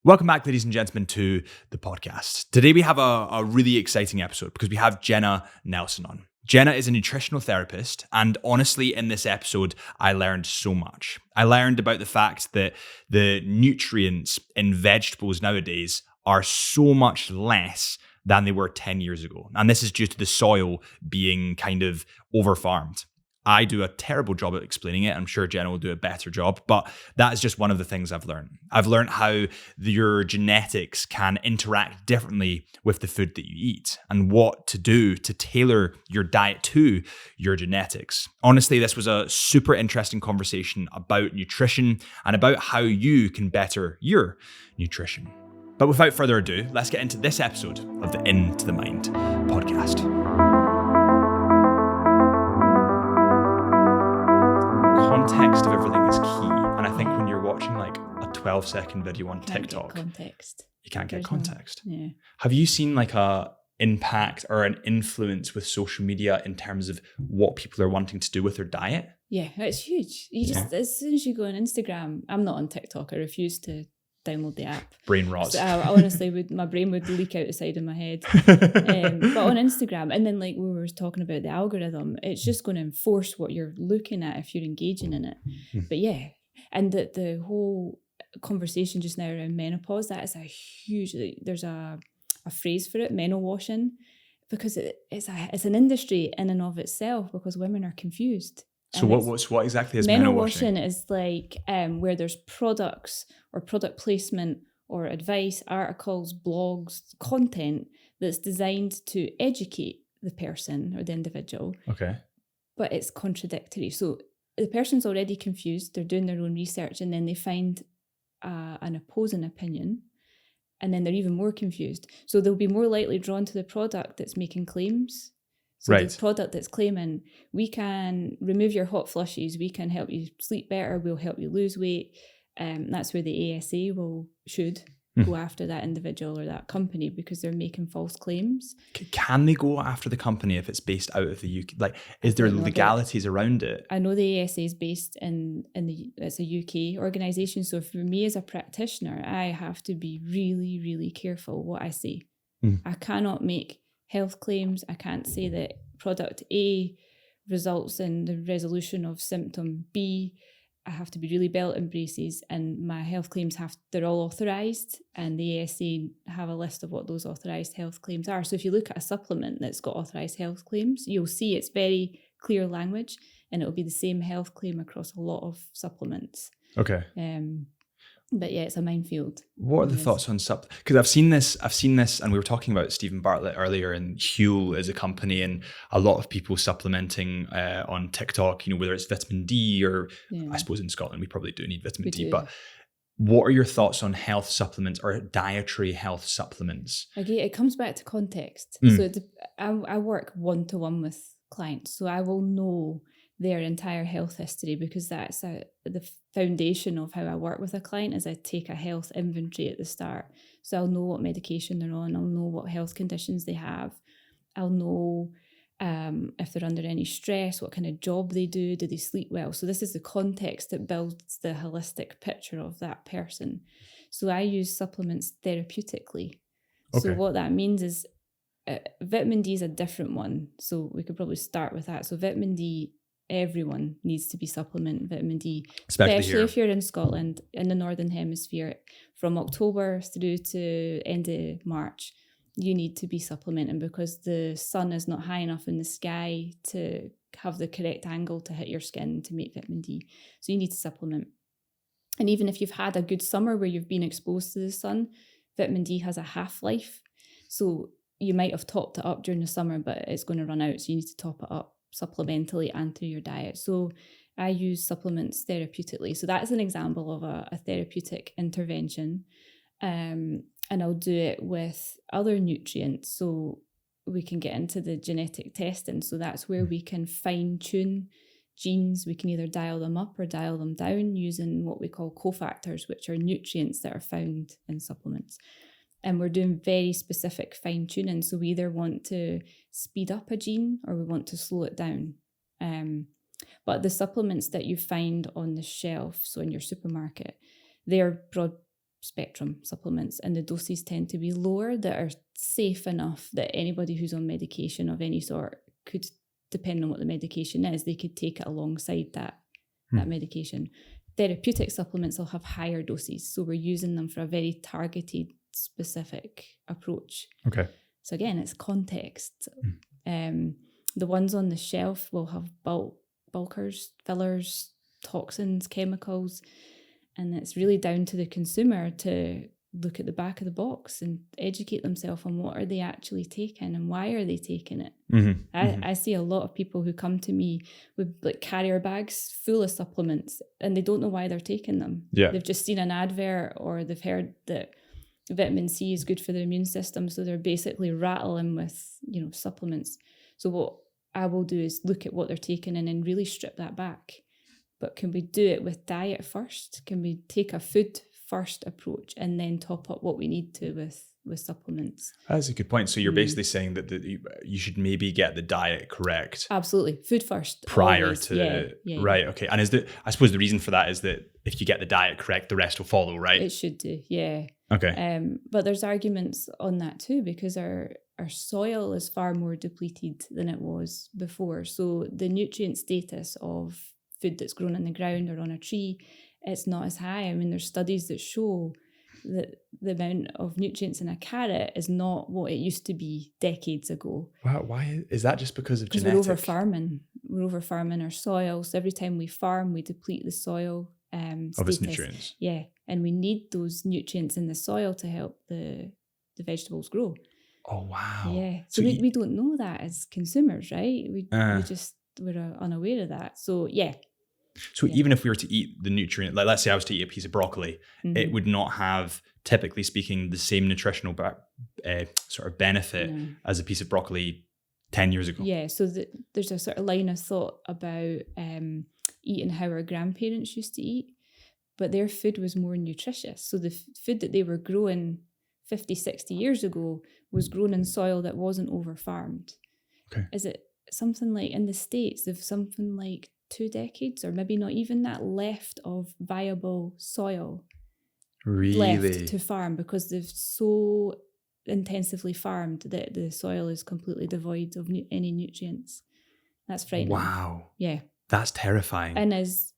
Welcome back, ladies and gentlemen, to the podcast. Today we have a really exciting episode because we have Genna Nelson on. Genna is a nutritional therapist, and honestly, in this episode, I learned so much. I learned about the fact that the nutrients in vegetables nowadays are so much less than they were 10 years ago. And this is due to the soil being kind of over-farmed. I do a terrible job at explaining it. I'm sure Genna will do a better job, but that is just one of the things I've learned. I've learned how your genetics can interact differently with the food that you eat and what to do to tailor your diet to your genetics. Honestly, this was a super interesting conversation about nutrition and about how you can better your nutrition. But without further ado, let's get into this episode of the Into the Mind podcast. Context of everything is key, and I think when you're watching like a 12-second video on TikTok, you can't get context. Yeah. Have you seen like a impact or an influence with social media in terms of what people are wanting to do with their diet? Yeah, it's huge. You just as soon as you go on Instagram, I'm not on TikTok. I refuse to download the app. Brain rot. So I honestly my brain would leak out the side of my head. But on Instagram, and then like we were talking about the algorithm, it's just going to enforce what you're looking at if you're engaging in it. But yeah, and the whole conversation just now around menopause, that is a huge. There's a phrase for it, menowashing, because it's an industry in and of itself because women are confused. So what exactly is menowashing? Menowashing is like where there's products or product placement or advice, articles, blogs, content that's designed to educate the person or the individual. Okay. But it's contradictory. So the person's already confused, they're doing their own research, and then they find an opposing opinion, and then they're even more confused. So they'll be more likely drawn to the product that's making claims. So the product that's claiming, we can remove your hot flushes, we can help you sleep better, we'll help you lose weight. That's where the ASA should go after that individual or that company because they're making false claims. Can they go after the company if it's based out of the UK? Like, is there legalities around it? I know the ASA is based it's a UK organisation. So for me as a practitioner, I have to be really, really careful what I say. I cannot make health claims. I can't say that product A results in the resolution of symptom B. I have to be really belt and braces, and my health claims they're all authorised, and the ASA have a list of what those authorised health claims are. So if you look at a supplement that's got authorised health claims, you'll see it's very clear language, and it'll be the same health claim across a lot of supplements. Okay. But yeah, it's a minefield. What are the thoughts on because I've seen this, and we were talking about Stephen Bartlett earlier, and Huel is a company, and a lot of people supplementing on TikTok, whether it's vitamin D or I suppose in Scotland we probably do need vitamin D. But what are your thoughts on health supplements or dietary health supplements? Again, it comes back to context. So I work one-to-one with clients, so I will know their entire health history because that's the foundation of how I work with a client is I take a health inventory at the start. So I'll know what medication they're on, I'll know what health conditions they have, I'll know if they're under any stress, what kind of job they do they sleep well. So this is the context that builds the holistic picture of that person. So I use supplements therapeutically. Okay. So what that means is vitamin D is a different one. So we could probably start with that. So vitamin D, everyone needs to be supplementing vitamin D, especially if you're in Scotland, in the Northern Hemisphere, from October through to end of March, you need to be supplementing because the sun is not high enough in the sky to have the correct angle to hit your skin to make vitamin D. So you need to supplement. And even if you've had a good summer where you've been exposed to the sun, vitamin D has a half-life. So you might have topped it up during the summer, but it's going to run out. So you need to top it up supplementally and through your diet. So I use supplements therapeutically. So that's an example of a therapeutic intervention. And I'll do it with other nutrients. So we can get into the genetic testing. So that's where we can fine tune genes. We can either dial them up or dial them down using what we call cofactors, which are nutrients that are found in supplements. And we're doing very specific fine tuning. So we either want to speed up a gene or we want to slow it down. But the supplements that you find on the shelf, so in your supermarket, they're spectrum supplements, and the doses tend to be lower, that are safe enough that anybody who's on medication of any sort could, depending on what the medication is, they could take it alongside that medication. Therapeutic supplements will have higher doses, so we're using them for a very targeted, specific approach. Okay. So again, it's context. The ones on the shelf will have bulkers, fillers, toxins, chemicals, and it's really down to the consumer to look at the back of the box and educate themselves on what are they actually taking and why are they taking it. I see a lot of people who come to me with like carrier bags full of supplements and they don't know why they're taking them. They've just seen an advert or they've heard that vitamin C is good for the immune system, so they're basically rattling with, supplements. So what I will do is look at what they're taking and then really strip that back. But can we do it with diet first? Can we take a food first approach and then top up what we need to with supplements? That's a good point. So you're basically saying that you should maybe get the diet correct. Absolutely. Food first. Prior always. to, yeah. Right, okay. And I suppose the reason for that is that if you get the diet correct, the rest will follow, right? It should do, yeah. Okay. But there's arguments on that too, because our soil is far more depleted than it was before. So the nutrient status of food that's grown in the ground or on a tree, it's not as high. I mean, there's studies that show that the amount of nutrients in a carrot is not what it used to be decades ago. Wow, why is that? Just because of genetic? Because we're over farming our soil. So every time we farm, we deplete the soil of its nutrients. Yeah, and we need those nutrients in the soil to help the vegetables grow. Oh wow. Yeah. So we don't know that as consumers, right? We're unaware of that. So yeah. So even if we were to eat the nutrient, like let's say I was to eat a piece of broccoli, it would not have, typically speaking, the same nutritional sort of benefit as a piece of broccoli 10 years ago. Yeah, so there's a sort of line of thought about eating how our grandparents used to eat, but their food was more nutritious. So the food that they were growing 50, 60 years ago was grown in soil that wasn't over-farmed. Okay. Is it something like in the States, they've something like 2 decades or maybe not even that left of viable soil left to farm, because they've so intensively farmed that the soil is completely devoid of any nutrients. That's frightening. Wow. Yeah. That's terrifying. And as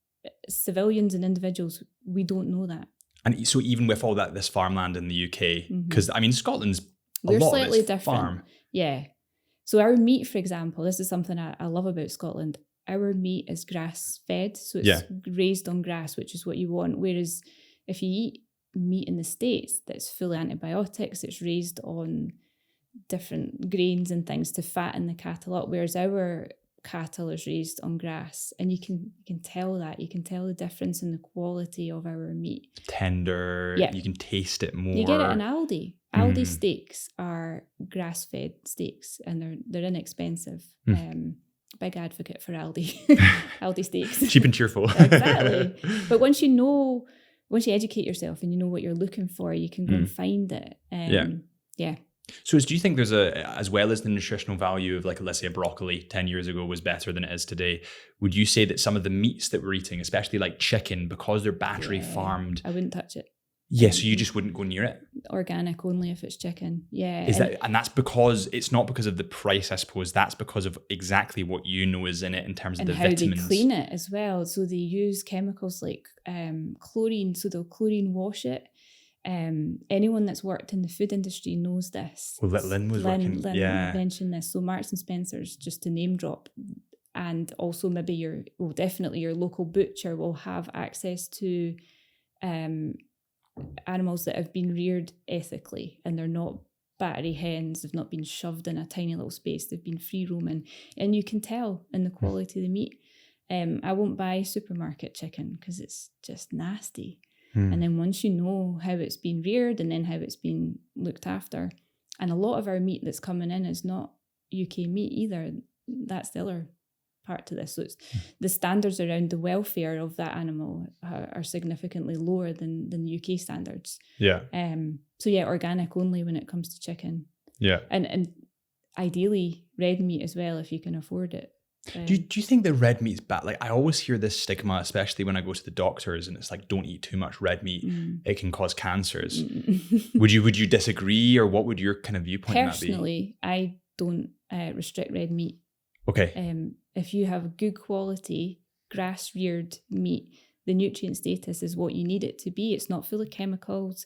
civilians and individuals, we don't know that. And so even with all this farmland in the UK, because I mean, Scotland's We're lot slightly of it's different. farm. Yeah. So our meat, for example, this is something I love about Scotland. Our meat is grass fed, so it's raised on grass, which is what you want. Whereas if you eat meat in the States that's full of antibiotics, it's raised on different grains and things to fatten the cattle up, whereas our cattle is raised on grass, and you can tell that. You can tell the difference in the quality of our meat. Tender, you can taste it more. You get it in Aldi. Aldi steaks are grass-fed steaks, and they're inexpensive. Big advocate for Aldi. Aldi steaks. Cheap and cheerful. Exactly. But once you educate yourself and you know what you're looking for, you can go and find it. Yeah. So do you think there's as well as the nutritional value of, like, let's say a broccoli 10 years ago was better than it is today, would you say that some of the meats that we're eating, especially like chicken, because they're battery farmed, I wouldn't touch it. Yeah, so you just wouldn't go near it? Organic only if it's chicken. Yeah. And that's because it's not because of the price, I suppose. That's because of exactly what you know is in it in terms of the vitamins. And how they clean it as well. So they use chemicals like chlorine. So they'll chlorine wash it. Anyone that's worked in the food industry knows this. Well, Lynn mentioned this. So Marks and Spencer's, just to name drop, and also maybe definitely your local butcher will have access to animals that have been reared ethically, and they're not battery hens. They've not been shoved in a tiny little space. They've been free roaming, and you can tell in the quality of the meat. I won't buy supermarket chicken because it's just nasty. And then once you know how it's been reared and then how it's been looked after, and a lot of our meat that's coming in is not UK meat either. That's the other part to this. So it's the standards around the welfare of that animal are significantly lower than the UK standards. Yeah. So yeah, organic only when it comes to chicken. Yeah. And ideally red meat as well if you can afford it. Do you think the red meat's bad? Like, I always hear this stigma, especially when I go to the doctors, and it's like, don't eat too much red meat. It can cause cancers. Would you disagree, or what would your kind of viewpoint on that be? Personally, I don't restrict red meat. Okay. If you have good quality grass-reared meat, the nutrient status is what you need it to be. It's not full of chemicals.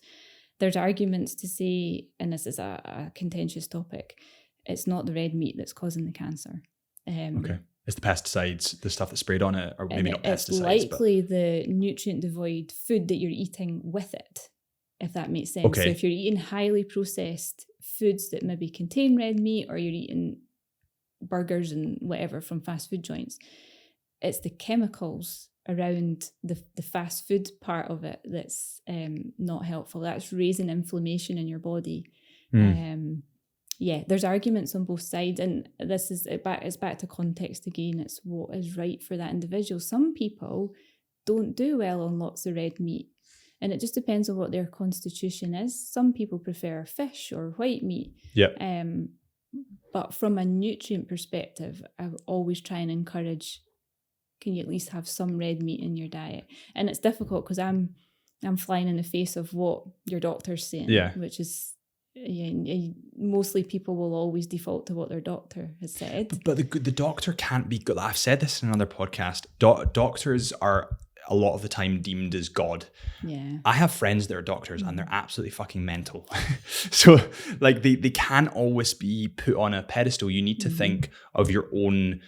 There's arguments to say, and this is a contentious topic, it's not the red meat that's causing the cancer. Okay. It's the pesticides, the stuff that's sprayed on it, or maybe not pesticides. It's likely the nutrient devoid food that you're eating with it, if that makes sense. Okay. So if you're eating highly processed foods that maybe contain red meat, or you're eating burgers and whatever from fast food joints, it's the chemicals around the fast food part of it that's not helpful. That's raising inflammation in your body. There's arguments on both sides, and this is it's back to context again. It's what is right for that individual. Some people don't do well on lots of red meat, and it just depends on what their constitution is. Some people prefer fish or white meat. But from a nutrient perspective, I would always try and encourage, can you at least have some red meat in your diet? And it's difficult because I'm flying in the face of what your doctor's saying, which is, mostly people will always default to what their doctor has said. But the doctor can't be good. I've said this in another podcast. Doctors are a lot of the time deemed as God. Yeah. I have friends that are doctors and they're absolutely fucking mental. So like they can't always be put on a pedestal. You need to think of your own,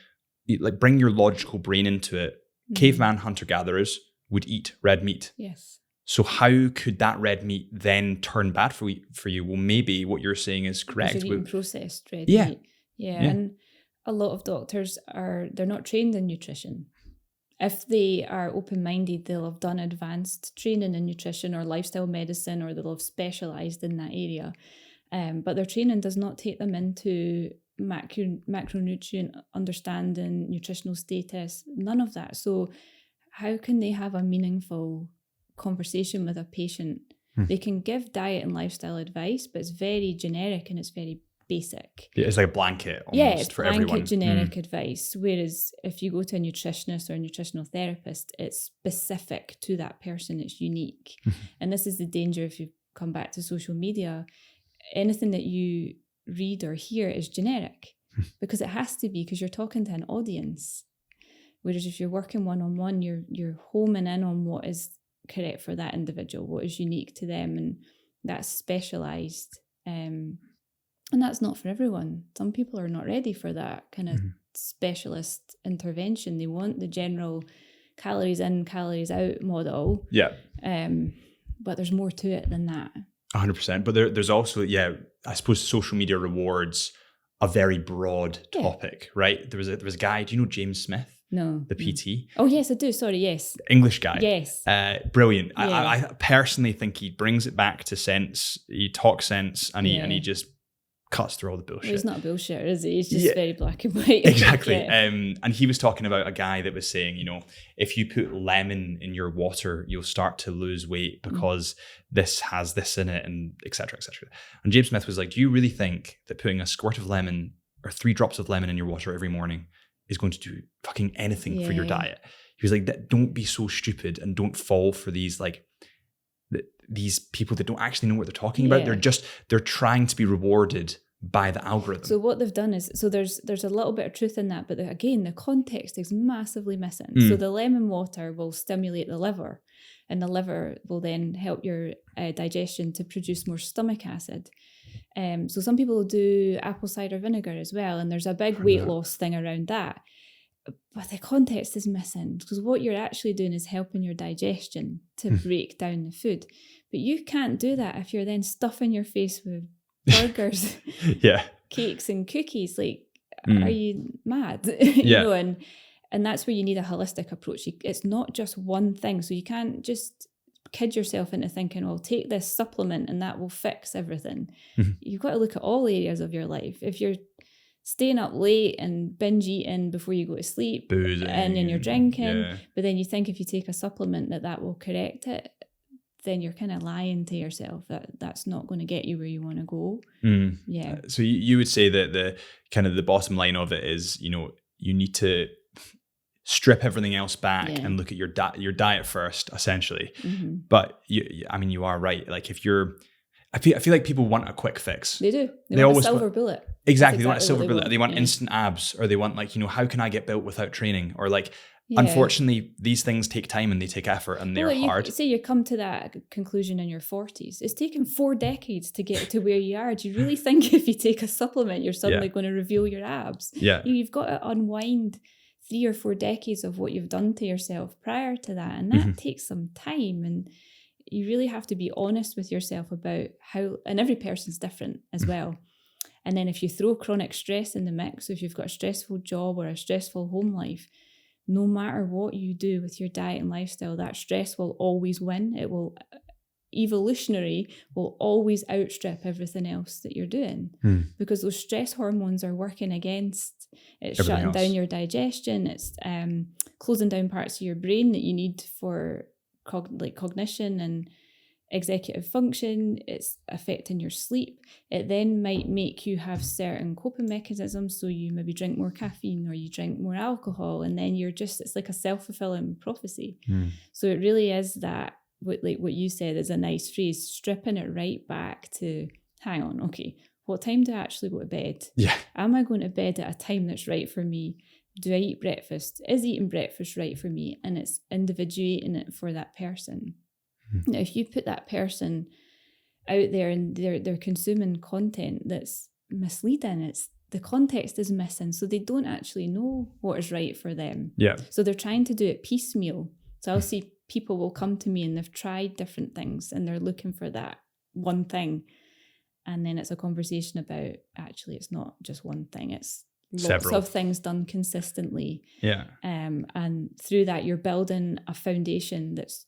like bring your logical brain into it. Caveman hunter-gatherers would eat red meat. Yes. So how could that red meat then turn bad for you? Well, maybe what you're saying is correct. You're eating processed red meat. Yeah. And a lot of doctors they're not trained in nutrition. If they are open-minded, they'll have done advanced training in nutrition or lifestyle medicine, or they'll have specialised in that area. But their training does not take them into macronutrient understanding, nutritional status, none of that. So how can they have a meaningful conversation with a patient? They can give diet and lifestyle advice, but it's very generic and it's very basic. It's like a blanket almost it's for blanket everyone. Generic advice. Whereas if you go to a nutritionist or a nutritional therapist, it's specific to that person. It's unique. And this is the danger if you come back to social media. Anything that you read or hear is generic because it has to be, because you're talking to an audience. Whereas if you're working one-on-one, you're homing in on what is correct for that individual, what is unique to them, and that's specialised. And that's not for everyone. Some people are not ready for that kind of specialist intervention. They want the general calories in, calories out model. Yeah. But there's more to it than that. 100%. But there's also, I suppose social media rewards a very broad topic, right? There was a guy, do you know James Smith? No. The PT? Oh, yes, I do. Sorry, yes. English guy. Yes. Brilliant. Yeah. I personally think he brings it back to sense. He talks sense and he just cuts through all the bullshit. Well, he's not a bullshitter, is he? He's just very black and white. Exactly. And he was talking about a guy that was saying, if you put lemon in your water, you'll start to lose weight because this has this in it, and et cetera, et cetera. And James Smith was like, do you really think that putting a squirt of lemon or 3 drops of lemon in your water every morning is going to do fucking anything for your diet? He was like, don't be so stupid and don't fall for these these people that don't actually know what they're talking about. They're trying to be rewarded by the algorithm. So what they've done is, there's a little bit of truth in that, but again, the context is massively missing. So the lemon water will stimulate the liver, and the liver will then help your digestion to produce more stomach acid. So some people do apple cider vinegar as well, and there's a big weight loss thing around that. But the context is missing, because what you're actually doing is helping your digestion to break down the food. But you can't do that if you're then stuffing your face with burgers, cakes and cookies. Like, are you mad? And that's where you need a holistic approach. It's not just one thing. So you can't just kid yourself into thinking, well, take this supplement and that will fix everything. You've got to look at all areas of your life. If you're staying up late and binge eating before you go to sleep, boozing, and then you're drinking, but then you think if you take a supplement that will correct it, then you're kind of lying to yourself that that's not going to get you where you want to go. So you would say that the kind of the bottom line of it is, you need to strip everything else back and look at your diet first, essentially. But you are right. Like I feel like people want a quick fix. They do. They want a silver bullet. Exactly. They want a silver bullet. They want instant abs, or they want like, how can I get built without training? Or like, unfortunately, these things take time and they take effort and they're hard. Say you come to that conclusion in your 40s. It's taken 4 decades to get to where you are. Do you really think if you take a supplement, you're suddenly going to reveal your abs? Yeah. You've got to unwind 3 or 4 decades of what you've done to yourself prior to that. And that takes some time. And you really have to be honest with yourself about how, and every person's different as well. And then if you throw chronic stress in the mix, if you've got a stressful job or a stressful home life, no matter what you do with your diet and lifestyle, that stress will always win. It will always outstrip everything else that you're doing, because those stress hormones are working against, it's everything shutting down your digestion, it's closing down parts of your brain that you need for cognition and executive function. It's affecting your sleep. It then might make you have certain coping mechanisms, so you maybe drink more caffeine or you drink more alcohol, and then it's like a self-fulfilling prophecy. So it really is that, what you said is a nice phrase, stripping it right back to, hang on, okay, what time do I actually go to bed? Am I going to bed at a time that's right for me? Do I eat breakfast? Is eating breakfast right for me? And it's individuating it for that person. Now, if you put that person out there and they're consuming content that's misleading, the context is missing, so they don't actually know what is right for them. So they're trying to do it piecemeal. So I'll see people will come to me and they've tried different things and they're looking for that one thing. And then it's a conversation about, actually, it's not just one thing, it's lots of things done consistently. And through that, you're building a foundation that's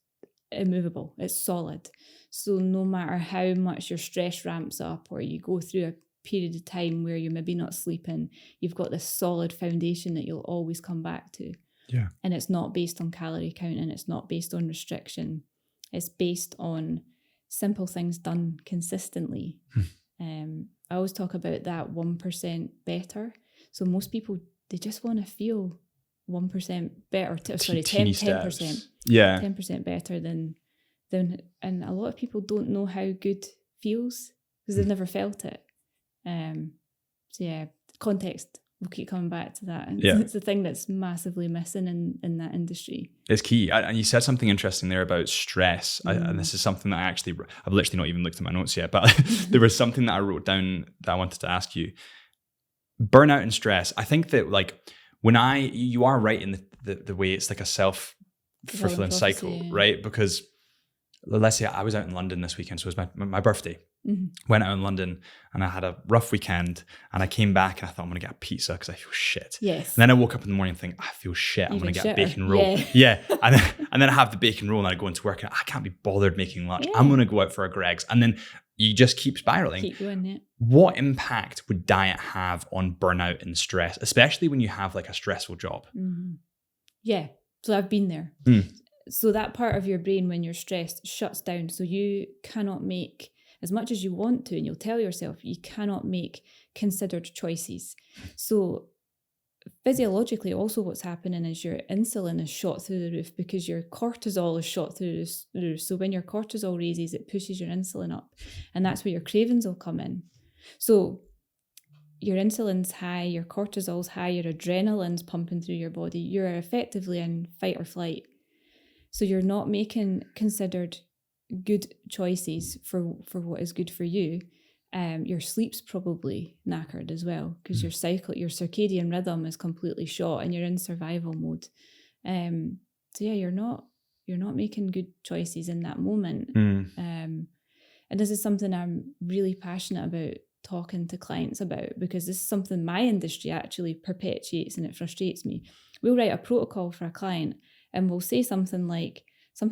immovable, it's solid. So no matter how much your stress ramps up or you go through a period of time where you're maybe not sleeping, you've got this solid foundation that you'll always come back to. And it's not based on calorie counting, it's not based on restriction, it's based on simple things done consistently. I always talk about that 1% better. So most people, they just want to feel 1% better, 10%. 10% better than, and a lot of people don't know how good feels because they've never felt it. Context, we'll keep coming back to that. And it's the thing that's massively missing in that industry. It's key. And you said something interesting there about stress. And this is something that I've literally not even looked at my notes yet, but there was something that I wrote down that I wanted to ask you. Burnout and stress. I think that you are right in the way it's like a self-fulfilling cycle, right? Because let's say I was out in London this weekend, so it was my birthday. Went out in London and I had a rough weekend, and I came back and I thought, I'm going to get a pizza because I feel shit. And then I woke up in the morning and think, I feel shit. I'm going to get a bacon roll. And then I have the bacon roll and I go into work and I can't be bothered making lunch. I'm going to go out for a Greg's. And then you just keep spiraling. Keep going, What impact would diet have on burnout and stress, especially when you have like a stressful job? So I've been there. So that part of your brain, when you're stressed, shuts down. So you cannot make, as much as you want to, and you'll tell yourself, you cannot make considered choices. So physiologically, also what's happening is your insulin is shot through the roof because your cortisol is shot through the roof. So when your cortisol raises, it pushes your insulin up. And that's where your cravings will come in. So your insulin's high, your cortisol's high, your adrenaline's pumping through your body. You're effectively in fight or flight. So you're not making considered good choices for what is good for you. Your sleep's probably knackered as well because your circadian rhythm is completely shot and you're in survival mode. You're not making good choices in that moment. And this is something I'm really passionate about talking to clients about, because this is something my industry actually perpetuates and it frustrates me. We'll write a protocol for a client and we'll say something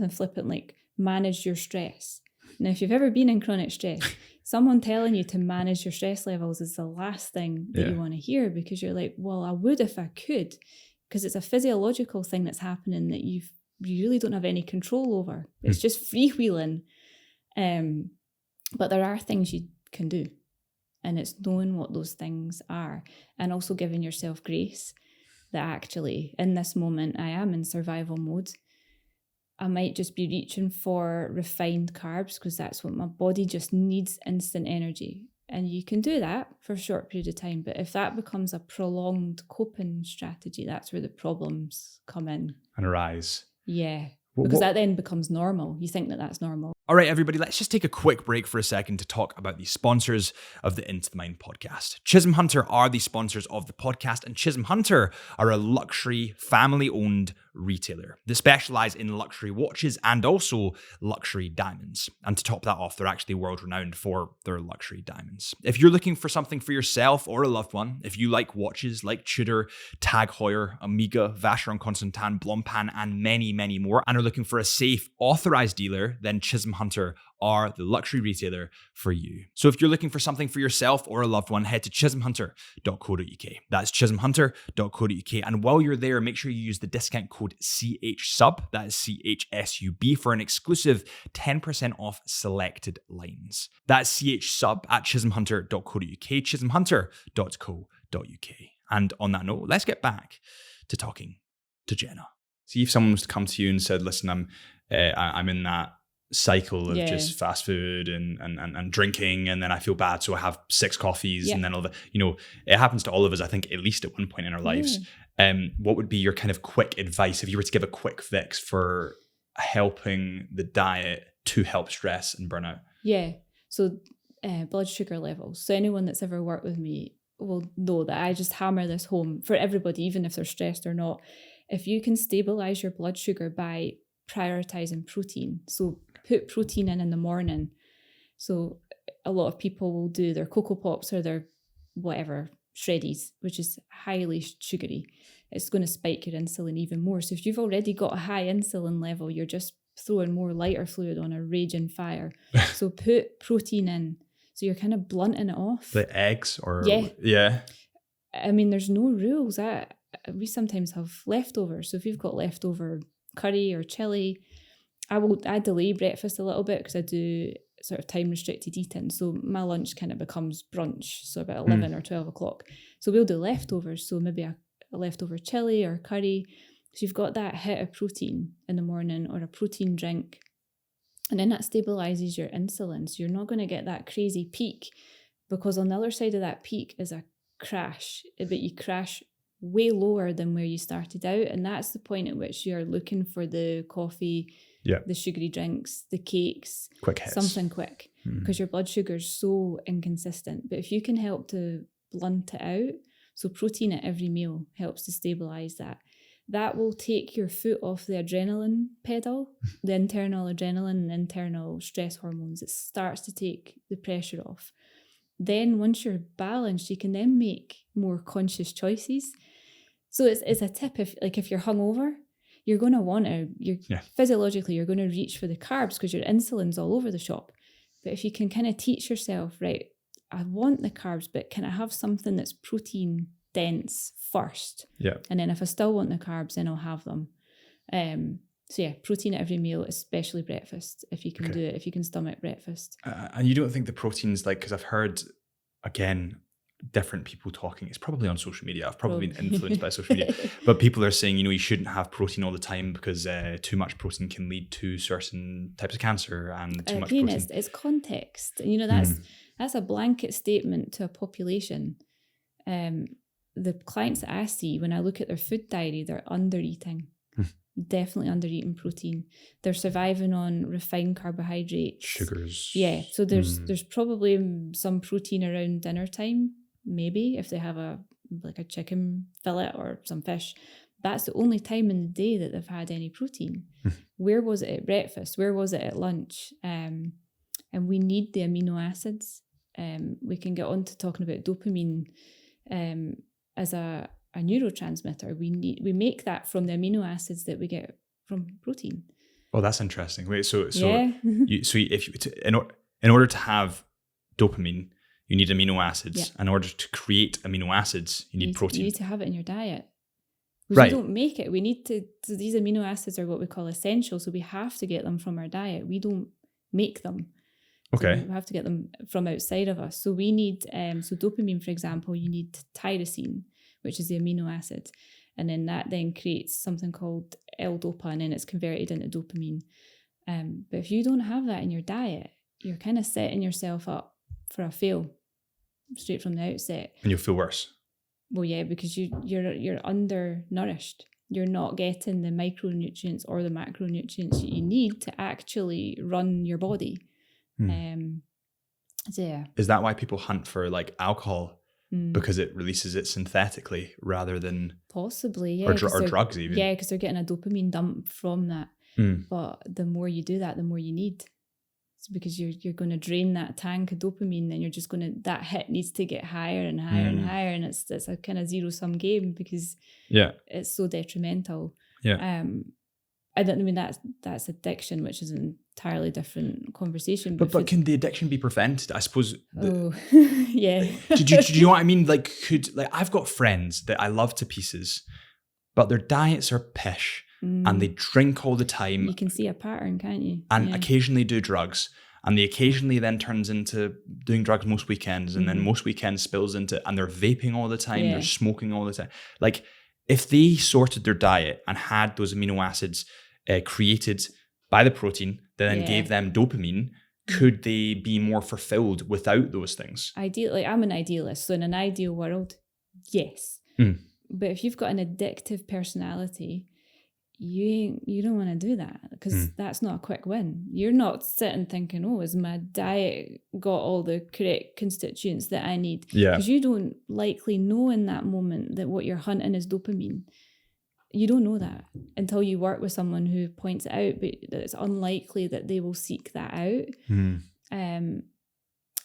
flippant like, manage your stress. Now, if you've ever been in chronic stress, someone telling you to manage your stress levels is the last thing that you want to hear, because you're like, well, I would if I could, because it's a physiological thing that's happening that you really don't have any control over. It's just freewheeling. But there are things you can do, and it's knowing what those things are and also giving yourself grace. that actually in this moment I am in survival mode. I might just be reaching for refined carbs because that's what my body just needs, instant energy. And you can do that for a short period of time. But if that becomes a prolonged coping strategy, that's where the problems come in. And arise. Yeah. Because that then becomes normal. You think that that's normal. All right, everybody, let's just take a quick break for a second to talk about the sponsors of the Into the Mind podcast. Chisholm Hunter are the sponsors of the podcast, and Chisholm Hunter are a luxury family-owned retailer that specialize in luxury watches and also luxury diamonds. And to top that off, they're actually world-renowned for their luxury diamonds. If you're looking for something for yourself or a loved one, if you like watches like Tudor, Tag Heuer, Omega, Vacheron Constantin, Blancpain, and many, many more, and are looking for a safe, authorized dealer, then Chisholm Hunter are the luxury retailer for you. So if you're looking for something for yourself or a loved one, head to chisholmhunter.co.uk. That's chisholmhunter.co.uk. And while you're there, make sure you use the discount code CHSUB, that is CHSUB, for an exclusive 10% off selected lines. That's CHSUB at chisholmhunter.co.uk, chisholmhunter.co.uk. And on that note, let's get back to talking to Genna. See, if someone was to come to you and said, listen, I'm in that cycle of just fast food and drinking, and then I feel bad, so I have 6 coffees, and then all the, it happens to all of us, I think, at least at one point in our lives. What would be your kind of quick advice if you were to give a quick fix for helping the diet to help stress and burnout? Yeah, so blood sugar levels. So anyone that's ever worked with me will know that I just hammer this home for everybody, even if they're stressed or not. If you can stabilize your blood sugar by prioritizing protein, so put protein in the morning. So a lot of people will do their Cocoa Pops or their whatever, Shreddies, which is highly sugary. It's going to spike your insulin even more. So if you've already got a high insulin level, you're just throwing more lighter fluid on a raging fire. So put protein in. So you're kind of blunting it off. The eggs or... Yeah. I mean, there's no rules. We sometimes have leftovers. So if you've got leftover curry or chili, I delay breakfast a little bit because I do sort of time restricted eating. So my lunch kind of becomes brunch, so about 11 or 12 o'clock. So we'll do leftovers. So maybe a leftover chili or curry. So you've got that hit of protein in the morning or a protein drink. And then that stabilizes your insulin. So you're not going to get that crazy peak, because on the other side of that peak is a crash, but you crash way lower than where you started out. And that's the point at which you're looking for the coffee, the sugary drinks, the cakes, quick hits. Something quick, because your blood sugar is so inconsistent. But if you can help to blunt it out, so protein at every meal helps to stabilize that. That will take your foot off the adrenaline pedal, the internal adrenaline and internal stress hormones. It starts to take the pressure off. Then once you're balanced, you can then make more conscious choices. So it's a tip, if you're hungover, you're going to want to, physiologically, you're going to reach for the carbs because your insulin's all over the shop. But if you can kind of teach yourself, right, I want the carbs, but can I have something that's protein dense first? Yeah. And then if I still want the carbs, then I'll have them. So protein at every meal, especially breakfast, if you can do it, if you can stomach breakfast. And you don't think the proteins, because I've heard, again, different people talking, it's probably on social media. I've probably been influenced by social media, but people are saying, you shouldn't have protein all the time because too much protein can lead to certain types of cancer, and too much protein. It's context. That's a blanket statement to a population. The clients that I see, when I look at their food diary, they're under-eating. Definitely under-eating protein. They're surviving on refined carbohydrates. Sugars. Yeah, so there's probably some protein around dinner time, maybe, if they have a chicken fillet or some fish. That's the only time in the day that they've had any protein. Where was it at breakfast? Where was it at lunch? And we need the amino acids. We can get on to talking about dopamine as a neurotransmitter. We make that from the amino acids that we get from protein. Oh, that's interesting. Wait, so in order to have dopamine, you need amino acids. In order to create amino acids, you need protein. You need to have it in your diet. Right. We don't make it. We need to. So these amino acids are what we call essential. So we have to get them from our diet. We don't make them. Okay. So we have to get them from outside of us. So we need, so dopamine, for example, you need tyrosine, which is the amino acid. And then that then creates something called L-DOPA, and then it's converted into dopamine. But if you don't have that in your diet, you're kind of setting yourself up for a fail straight from the outset. And you'll feel worse. Well, yeah, because you're undernourished. You're not getting the micronutrients or the macronutrients that you need to actually run your body. So yeah. Is that why people hunt for like alcohol? Because it releases it synthetically rather than possibly, yeah, or drugs even. Yeah, because they're getting a dopamine dump from that. But the more you do that, the more you need. It's because you're going to drain that tank of dopamine, then you're just going to, that hit needs to get higher and higher and higher, and it's a kind of zero-sum game because it's so detrimental. I mean that's addiction, which is an entirely different conversation. But can the addiction be prevented? I suppose. Yeah. do you know what I mean? Like, I've got friends that I love to pieces, but their diets are pish, and they drink all the time. You can see a pattern, can't you? And occasionally do drugs, and they occasionally then turns into doing drugs most weekends, and then most weekends spills into, and they're vaping all the time, they're smoking all the time. Like, if they sorted their diet and had those amino acids created by the protein that then gave them dopamine, could they be more fulfilled without those things? Ideally, I'm an idealist, so in an ideal world, yes. But if you've got an addictive personality, you don't want to do that, because that's not a quick win. You're not sitting thinking, oh, has my diet got all the correct constituents that I need? Because you don't likely know in that moment that what you're hunting is dopamine. You don't know that until you work with someone who points it out, but it's unlikely that they will seek that out.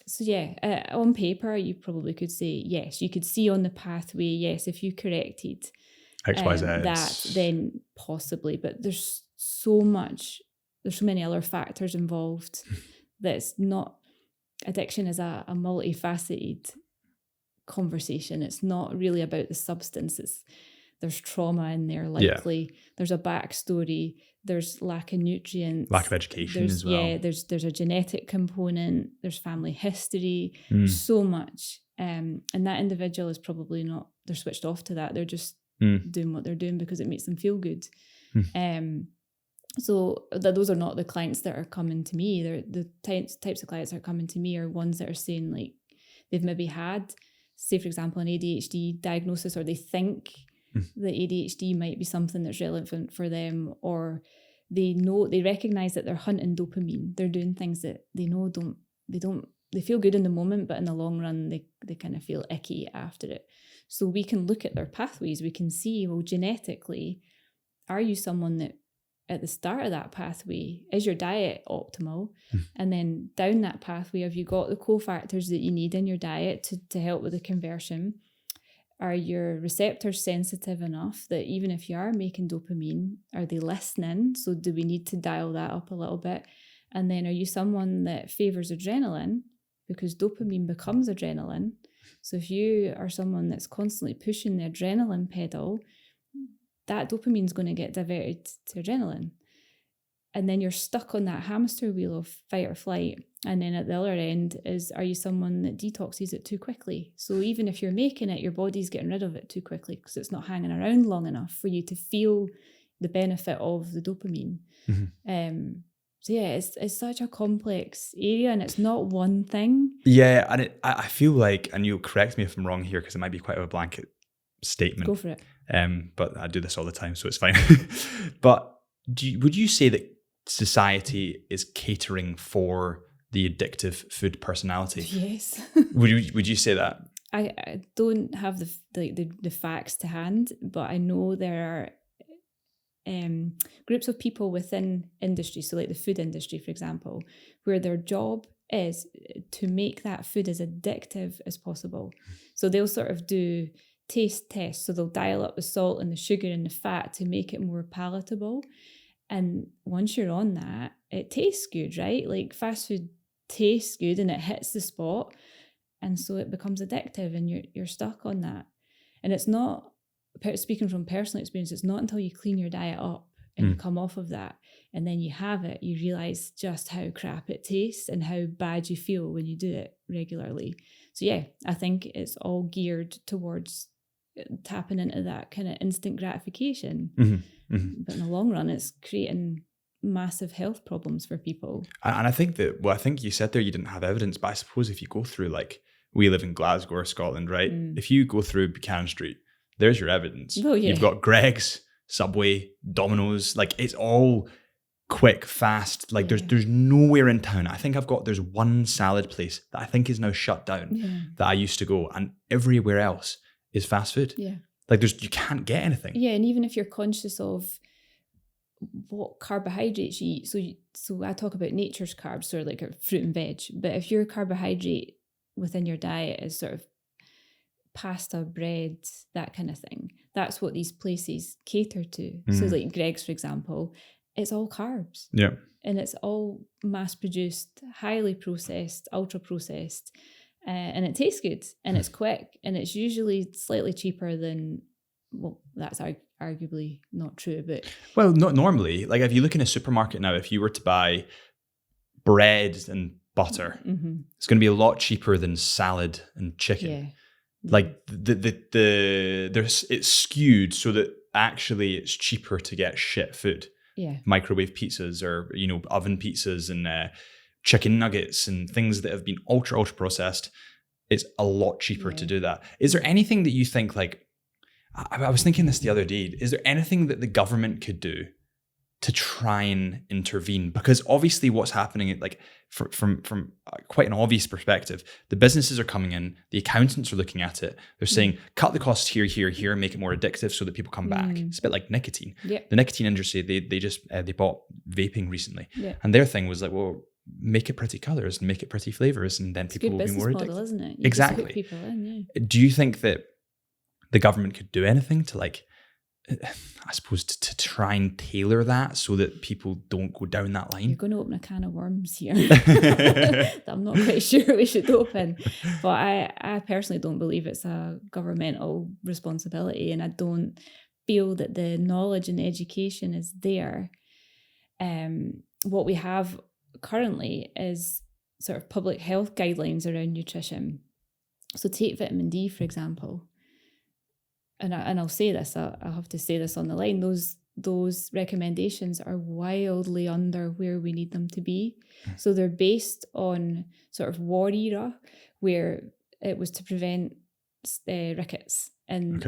So yeah, on paper, you probably could say, yes, you could see on the pathway, yes, if you corrected X, Y, Z. that, then possibly. But there's so many other factors involved that's not, addiction is a multifaceted conversation. It's not really about the substance. There's trauma in there, likely. There's a backstory. There's lack of nutrients. Lack of education as well. Yeah, there's a genetic component. There's family history. So much. And that individual is probably not, they're switched off to that. They're just doing what they're doing because it makes them feel good. So those are not the clients that are coming to me. They're the types of clients that are coming to me are ones that are saying, like, they've maybe had, say, for example, an ADHD diagnosis, or they think that ADHD might be something that's relevant for them, or they recognize that they're hunting dopamine. They're doing things that they know they feel good in the moment, but in the long run, they kind of feel icky after it. So we can look at their pathways. We can see, well, genetically, are you someone that at the start of that pathway, is your diet optimal? And then down that pathway, have you got the cofactors that you need in your diet to help with the conversion? Are your receptors sensitive enough that even if you are making dopamine, are they listening? So do we need to dial that up a little bit? And then are you someone that favors adrenaline? Because dopamine becomes adrenaline. So if you are someone that's constantly pushing the adrenaline pedal, that dopamine is going to get diverted to adrenaline. And then you're stuck on that hamster wheel of fight or flight. And then at the other end is, are you someone that detoxes it too quickly? So even if you're making it, your body's getting rid of it too quickly because it's not hanging around long enough for you to feel the benefit of the dopamine. So yeah, it's such a complex area, and it's not one thing. Yeah, and I feel like, and you'll correct me if I'm wrong here, because it might be quite a blanket statement. Go for it. But I do this all the time, so it's fine. But would you say that society is catering for the addictive food personality? Yes. Would you say that? I don't have the facts to hand, but I know there are groups of people within industry, so like the food industry, for example, where their job is to make that food as addictive as possible. So they'll sort of do taste tests. So they'll dial up the salt and the sugar and the fat to make it more palatable. And once you're on that, it tastes good, right? Like fast food tastes good and it hits the spot. And so it becomes addictive and you're stuck on that. And it's not, speaking from personal experience, it's not until you clean your diet up and you come off of that and then you have it, you realize just how crap it tastes and how bad you feel when you do it regularly. So yeah, I think it's all geared towards tapping into that kind of instant gratification. But in the long run, it's creating massive health problems for people. And I think that, I think you said there you didn't have evidence, but I suppose if you go through, like, we live in Glasgow or Scotland, right? If you go through Buchanan Street, there's your evidence. Oh, yeah. You've got Greg's, Subway, Domino's, like, it's all quick, fast. Like, there's nowhere in town. I think there's one salad place that I think is now shut down that I used to go, and everywhere else is fast food. Yeah. Like, you can't get anything. Yeah, and even if you're conscious of what carbohydrates you eat, so I talk about nature's carbs, so like a fruit and veg, but if your carbohydrate within your diet is sort of pasta, bread, that kind of thing, that's what these places cater to. So like Greg's, for example, it's all carbs. Yeah. And it's all mass produced, highly processed, ultra processed, and it tastes good and it's quick, and it's usually slightly cheaper than, well, that's arguably not true, but... Well, not normally. Like, if you look in a supermarket now, if you were to buy bread and butter, it's going to be a lot cheaper than salad and chicken. Yeah. Like, it's skewed so that actually it's cheaper to get shit food. Yeah. Microwave pizzas, or, oven pizzas, and chicken nuggets and things that have been ultra processed. It's a lot cheaper to do that. Is there anything that you think, like, I was thinking this the other day, is there anything that the government could do to try and intervene? Because obviously what's happening, like, from quite an obvious perspective, the businesses are coming in, the accountants are looking at it, they're saying, cut the costs here, make it more addictive so that people come back. It's a bit like nicotine. The nicotine industry, they bought vaping recently. And their thing was like, well, make it pretty colors and make it pretty flavors, and then people will be more addicted. Model, isn't it? Exactly. Just hook people in, Do you think that the government could do anything to, like, I suppose, to try and tailor that so that people don't go down that line? You're going to open a can of worms here that I'm not quite sure we should open. But I personally don't believe it's a governmental responsibility, and I don't feel that the knowledge and education is there. What we have currently is sort of public health guidelines around nutrition. So take vitamin D, for example. And I'll say this, I'll have to say this on the line, those recommendations are wildly under where we need them to be. So they're based on sort of war era, where it was to prevent rickets in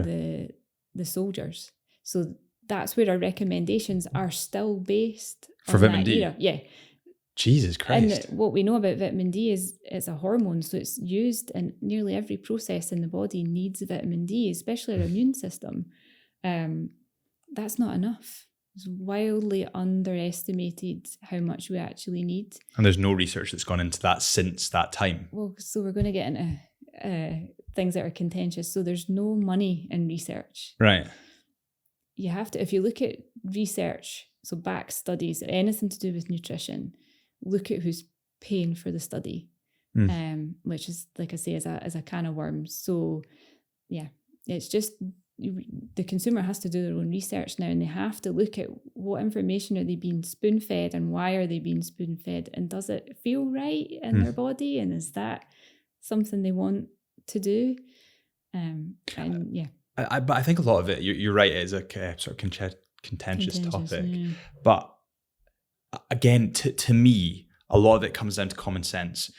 the soldiers. So that's where our recommendations are still based for on vitamin that D. Era. Yeah. Jesus Christ. And what we know about vitamin D is it's a hormone, so it's used in nearly every process in the body needs vitamin D, especially our immune system. That's not enough. It's wildly underestimated how much we actually need. And there's no research that's gone into that since that time. Well, so we're going to get into things that are contentious. So there's no money in research. Right. You have to, if you look at research, so back studies, anything to do with nutrition, look at who's paying for the study, which is, like I say, is a can of worms. So yeah, it's just the consumer has to do their own research now, and they have to look at what information are they being spoon-fed and why are they being spoon-fed, and does it feel right in their body, and is that something they want to do? And yeah. But I think a lot of it, you're right, it is a sort of contentious topic. Yeah. But again, to me, a lot of it comes down to common sense.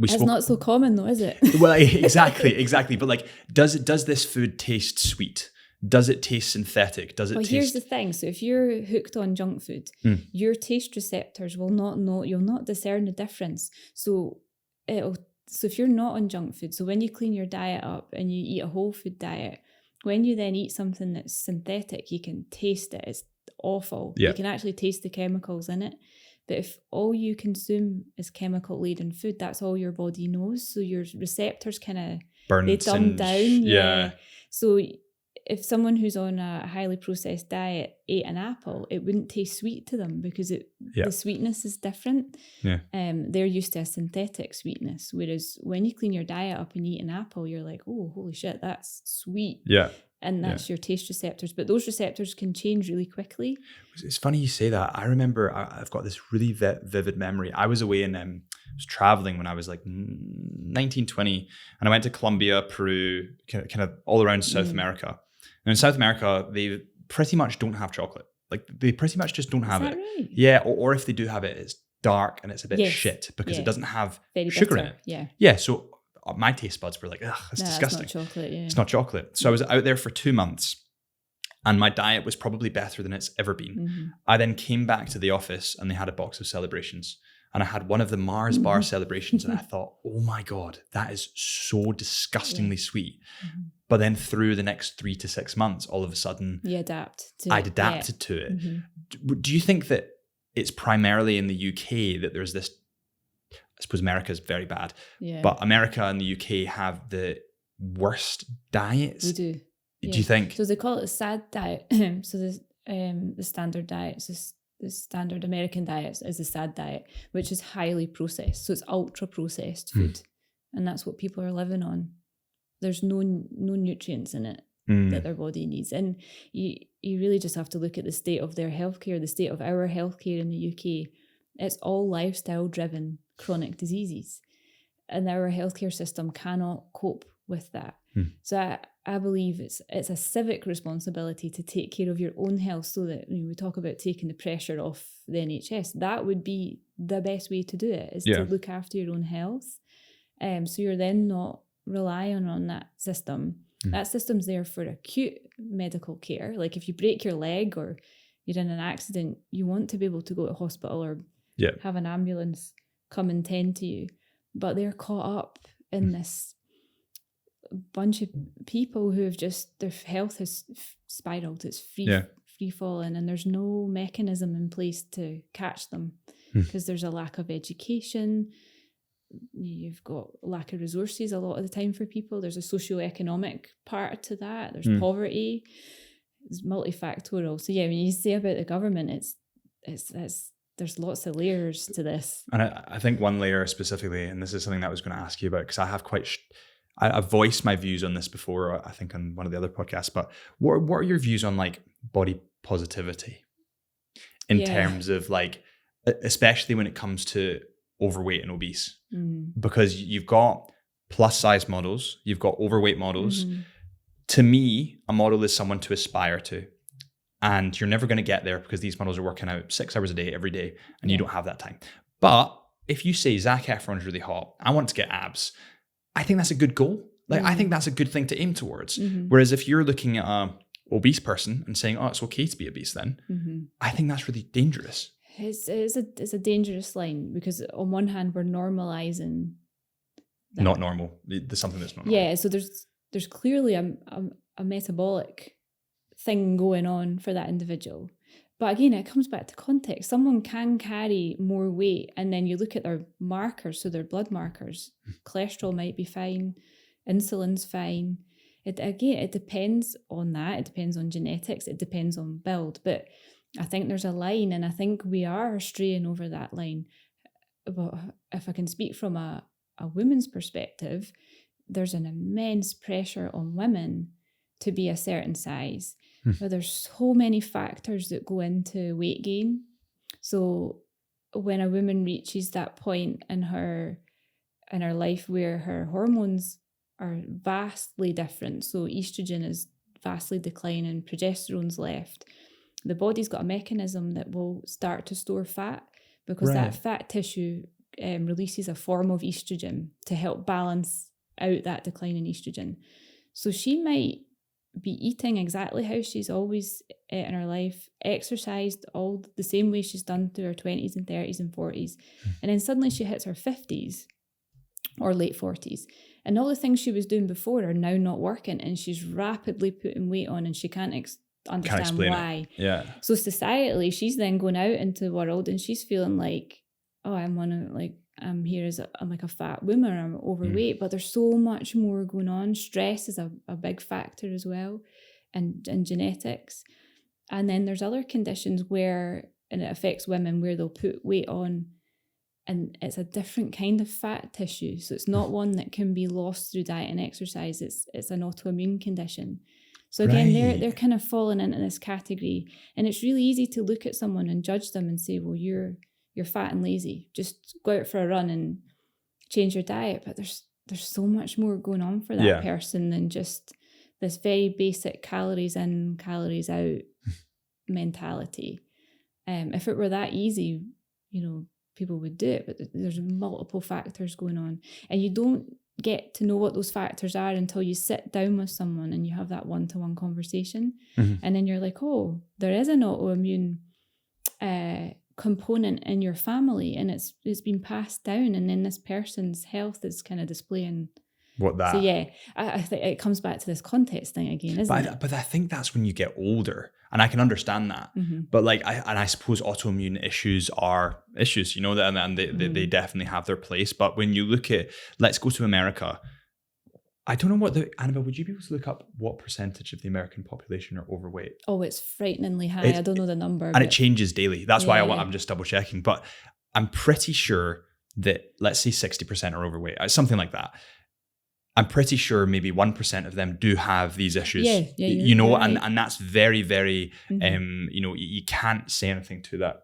It's not so common though, is it? Well, exactly. But like, does this food taste sweet? Does it taste synthetic? Does it taste... Here's the thing. So if you're hooked on junk food, your taste receptors will not know, you'll not discern the difference. So if you're not on junk food, so when you clean your diet up and you eat a whole food diet, when you then eat something that's synthetic, you can taste it. It's awful. You can actually taste the chemicals in it. But if all you consume is chemical-laden food, that's all your body knows. So your receptors kind of, they dumb down. Yeah. So if someone who's on a highly processed diet ate an apple, it wouldn't taste sweet to them because the sweetness is different. Yeah. They're used to a synthetic sweetness. Whereas when you clean your diet up and eat an apple, you're like, oh, holy shit, that's sweet. Yeah. And that's your taste receptors. But those receptors can change really quickly. It's funny you say that. I remember I've got this really vivid memory. I was away in was traveling when I was like 19, 20, and I went to Colombia, Peru, kind of all around South America. And in South America, they pretty much don't have chocolate. Like they pretty much just don't have it. Right? Yeah, or if they do have it, it's dark and it's a bit shit because it doesn't have sugar in it. Yeah, so my taste buds were like, ugh, it's disgusting. It's not chocolate, It's not chocolate. So I was out there for 2 months and my diet was probably better than it's ever been. I then came back to the office and they had a box of celebrations. And I had one of the Mars bar celebrations and I thought, oh my God, that is so disgustingly sweet. But then through the next 3 to 6 months, all of a sudden, I'd adapted to it. Do you think that it's primarily in the UK that there's this, I suppose America's very bad, but America and the UK have the worst diets? We do. Do you think? So they call it a SAD diet. So the standard diet, the standard American diet is the SAD diet, which is highly processed. So it's ultra processed food. And that's what people are living on. There's no nutrients in it that their body needs. And you really just have to look at the state of their healthcare, the state of our healthcare in the UK. It's all lifestyle driven chronic diseases. And our healthcare system cannot cope with that. So I believe it's a civic responsibility to take care of your own health so that we talk about taking the pressure off the NHS. That would be the best way to do it, is to look after your own health. So you're then not relying on that system. That system's there for acute medical care. Like if you break your leg or you're in an accident, you want to be able to go to hospital or have an ambulance come and tend to you. But they're caught up in this bunch of people who have just, their health has spiraled. It's free falling, and there's no mechanism in place to catch them because there's a lack of education. You've got lack of resources a lot of the time for people. There's a socioeconomic part to that. There's poverty. It's multifactorial. So when you say about the government, it's there's lots of layers to this. And I think one layer specifically, and this is something that I was going to ask you about, because I have I've voiced my views on this before, I think on one of the other podcasts, but what are your views on like body positivity in terms of like, especially when it comes to overweight and obese? Because you've got plus size models, you've got overweight models. To me, a model is someone to aspire to. And you're never going to get there because these models are working out 6 hours a day, every day, and you don't have that time. But if you say Zac Efron's really hot, I want to get abs, I think that's a good goal. Like, I think that's a good thing to aim towards. Whereas if you're looking at a obese person and saying, oh, it's okay to be obese then, I think that's really dangerous. It's a dangerous line because on one hand, we're normalizing that. Not normal. There's something that's not normal. Yeah, so there's clearly a metabolic thing going on for that individual. But again, it comes back to context. Someone can carry more weight, and then you look at their markers, so their blood markers. Cholesterol might be fine, insulin's fine. It depends on that. It depends on genetics. It depends on build. But I think there's a line, and I think we are straying over that line. But if I can speak from a woman's perspective, there's an immense pressure on women to be a certain size. But there's so many factors that go into weight gain. So when a woman reaches that point in her life where her hormones are vastly different, so estrogen is vastly declining, progesterone's left, the body's got a mechanism that will start to store fat because that fat tissue releases a form of estrogen to help balance out that decline in estrogen. So she might be eating exactly how she's always in her life, exercised all the same way she's done through her 20s and 30s and 40s. And then suddenly she hits her 50s or late 40s. And all the things she was doing before are now not working, and she's rapidly putting weight on, and she can't understand why. Yeah. So societally, she's then going out into the world and she's feeling like, oh, I'm here as I'm like a fat woman, I'm overweight, but there's so much more going on. Stress is a big factor as well, and genetics. And then there's other conditions and it affects women where they'll put weight on and it's a different kind of fat tissue. So it's not one that can be lost through diet and exercise. It's an autoimmune condition. So again, they're kind of falling into this category, and it's really easy to look at someone and judge them and say, well, you're you're fat and lazy. Just go out for a run and change your diet. But there's so much more going on for that person than just this very basic calories in, calories out mentality. If it were that easy, people would do it, but there's multiple factors going on, and you don't get to know what those factors are until you sit down with someone and you have that one-to-one conversation. And then you're like, oh, there is an autoimmune component in your family, and it's been passed down, and then this person's health is kind of displaying what that. So yeah, I think it comes back to this context thing again, isn't it? But I think that's when you get older, and I can understand that. But like, I suppose autoimmune issues are issues, and they definitely have their place. But when you look at, let's go to America. I don't know what Annabelle, would you be able to look up what percentage of the American population are overweight? Oh, it's frighteningly high. I don't know the number. And it changes daily. That's why I'm just double checking. But I'm pretty sure that, let's say 60% are overweight, something like that. I'm pretty sure maybe 1% of them do have these issues, you're right. and that's very, very, you can't say anything to that.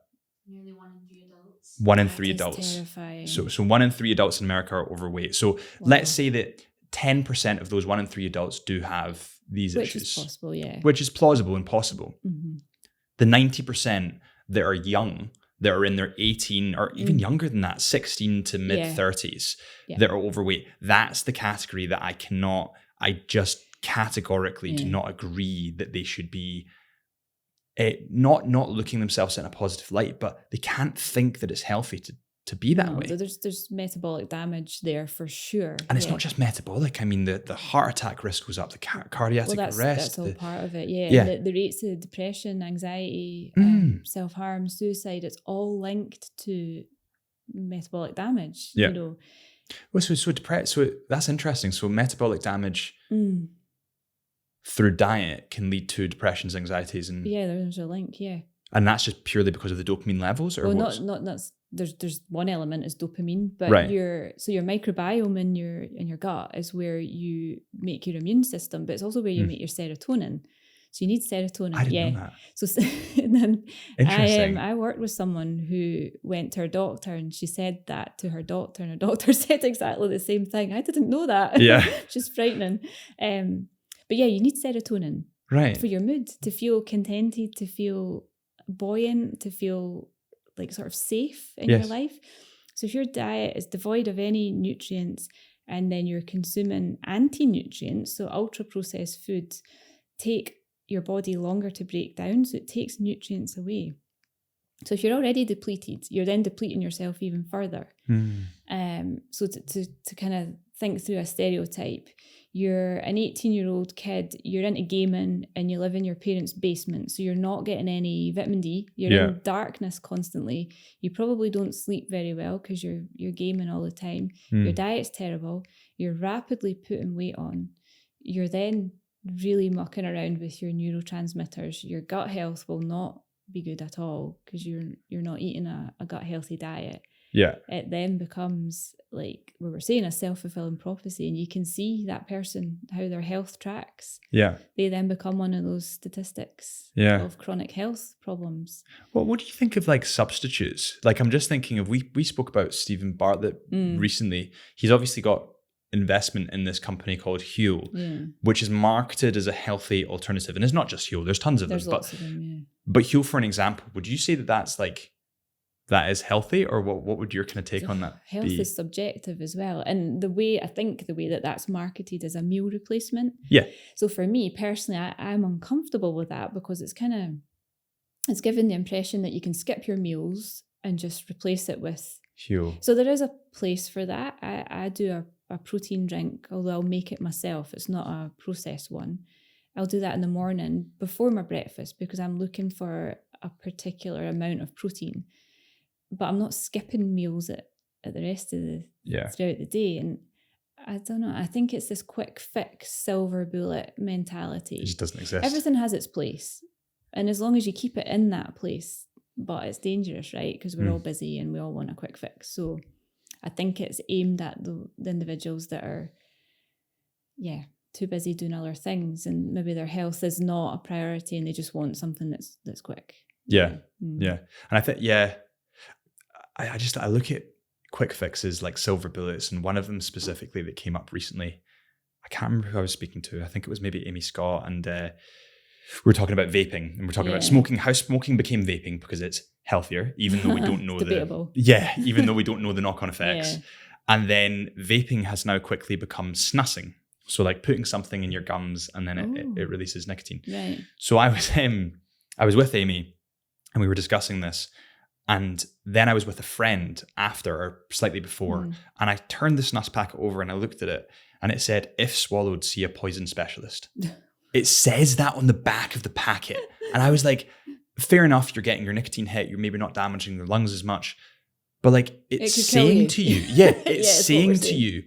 Nearly 1 in 3 adults. 1 in 3 adults. Terrifying. So 1 in 3 adults in America are overweight. So let's say that 10% of those 1 in 3 adults do have these issues. Which is possible, Which is plausible and possible. The 90% that are young, that are in their 18 or even younger than that, 16 to mid 30s, that are overweight. That's the category that I just categorically do not agree that they should be not looking themselves in a positive light, but they can't think that it's healthy to be that way. There's metabolic damage there for sure. And it's not just metabolic. I mean, the heart attack risk goes up, the cardiac arrest. That's all part of it, And the rates of depression, anxiety, self-harm, suicide, it's all linked to metabolic damage. Well, so that's interesting. So metabolic damage through diet can lead to depressions, anxieties, and there's a link, And that's just purely because of the dopamine levels, or there's one element is dopamine, but your microbiome in your gut is where you make your immune system, but it's also where you make your serotonin. So you need serotonin. I didn't know that. So and then interesting. I worked with someone who went to her doctor, and she said that to her doctor, and her doctor said exactly the same thing. I didn't know that. Yeah. Just frightening. But you need serotonin for your mood, to feel contented, to feel buoyant, to feel like sort of safe in your life. So if your diet is devoid of any nutrients, and then you're consuming anti-nutrients, so ultra-processed foods take your body longer to break down, so it takes nutrients away. So if you're already depleted, you're then depleting yourself even further. So to kind of think through a stereotype, you're an 18-year-old kid, you're into gaming, and you live in your parents' basement, so you're not getting any vitamin D, you're in darkness constantly, you probably don't sleep very well because you're gaming all the time, your diet's terrible, you're rapidly putting weight on, you're then really mucking around with your neurotransmitters, your gut health will not be good at all because you're not eating a gut healthy diet. It then becomes, like we were saying, a self-fulfilling prophecy, and you can see that person, how their health tracks. They then become one of those statistics of chronic health problems. Well, what do you think of like substitutes? Like, I'm just thinking of, we spoke about Stephen Bartlett recently. He's obviously got investment in this company called Huel, which is marketed as a healthy alternative. And it's not just Huel, there's tons of them. Lots of them, But Huel, for an example, would you say that is healthy, or what would your kind of take on that health be? Is subjective as well, and the way that's marketed as a meal replacement. So for me personally, I'm uncomfortable with that, because it's given the impression that you can skip your meals and just replace it with Huel. So there is a place for that. I do a protein drink, although I'll make it myself. It's not a processed one. I'll do that in the morning before my breakfast, because I'm looking for a particular amount of protein. But I'm not skipping meals at the rest of throughout the day. And I don't know, I think it's this quick fix, silver bullet mentality. It just doesn't exist. Everything has its place. And as long as you keep it in that place, but it's dangerous, right? Because we're all busy and we all want a quick fix. So I think it's aimed at the individuals that are, too busy doing other things, and maybe their health is not a priority and they just want something that's quick. And I think, I look at quick fixes like silver bullets, and one of them specifically that came up recently, I can't remember who I was speaking to. I think it was maybe Amy Scott, and we were talking about vaping, and we're talking about smoking, how smoking became vaping because it's healthier, even though we don't know even though we don't know the knock-on effects. And then vaping has now quickly become snussing. So like putting something in your gums and then it releases nicotine. Right. So I was with Amy and we were discussing this. And then I was with a friend after or slightly before, and I turned the snus packet over and I looked at it and it said, if swallowed, see a poison specialist. It says that on the back of the packet. And I was like, fair enough, you're getting your nicotine hit, you're maybe not damaging your lungs as much, but like it's saying to you, it's saying to you,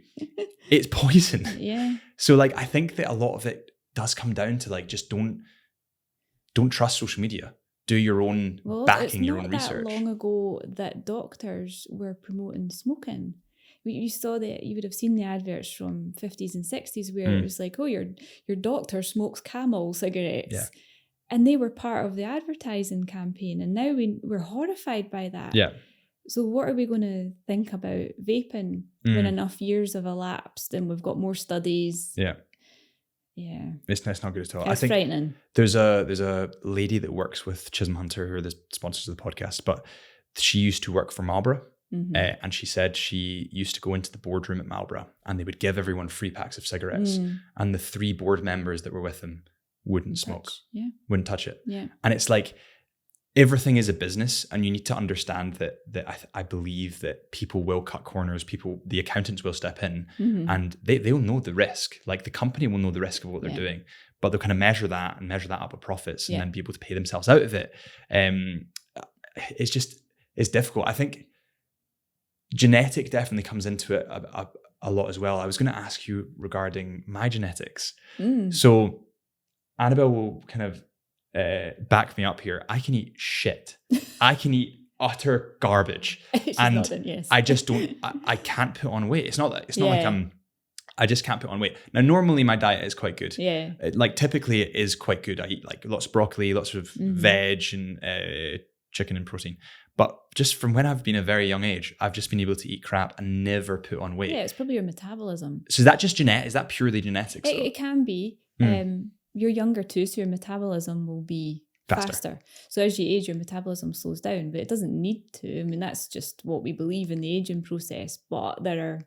it's poison. Yeah. So like, I think that a lot of it does come down to like, just don't trust social media. Do your own backing, your own research. It's not that long ago that doctors were promoting smoking. You saw that, you would have seen the adverts from 50s and 60s where it was like, oh, your doctor smokes Camel cigarettes. Yeah. And they were part of the advertising campaign. And now we're horrified by that. Yeah. So what are we going to think about vaping when enough years have elapsed and we've got more studies? Yeah. Yeah. It's not good at all. I think frightening. There's a lady that works with Chisholm Hunter, who are the sponsors of the podcast, but she used to work for Marlboro. And she said she used to go into the boardroom at Marlboro and they would give everyone free packs of cigarettes. And the 3 board members that were with them wouldn't smoke, wouldn't touch it. Yeah. And it's like, everything is a business, and you need to understand that I believe that people will cut corners, the accountants will step in and they'll know the risk. Like the company will know the risk of what they're doing, but they'll kind of measure that up with profits and then be able to pay themselves out of it. It's difficult. I think genetic definitely comes into it a lot as well. I was going to ask you regarding my genetics. So Annabelle will kind of back me up here. I can eat shit. I can eat utter garbage. And I just don't, I can't put on weight. It's not like I just can't put on weight. Now, normally my diet is quite good. Yeah. Like typically it is quite good. I eat like lots of broccoli, lots of veg and chicken and protein. But just from when I've been a very young age, I've just been able to eat crap and never put on weight. Yeah, it's probably your metabolism. So is that just is that purely genetics? It can be. You're younger too, so your metabolism will be faster. So as you age, your metabolism slows down, but it doesn't need to. I mean, that's just what we believe in the aging process. But there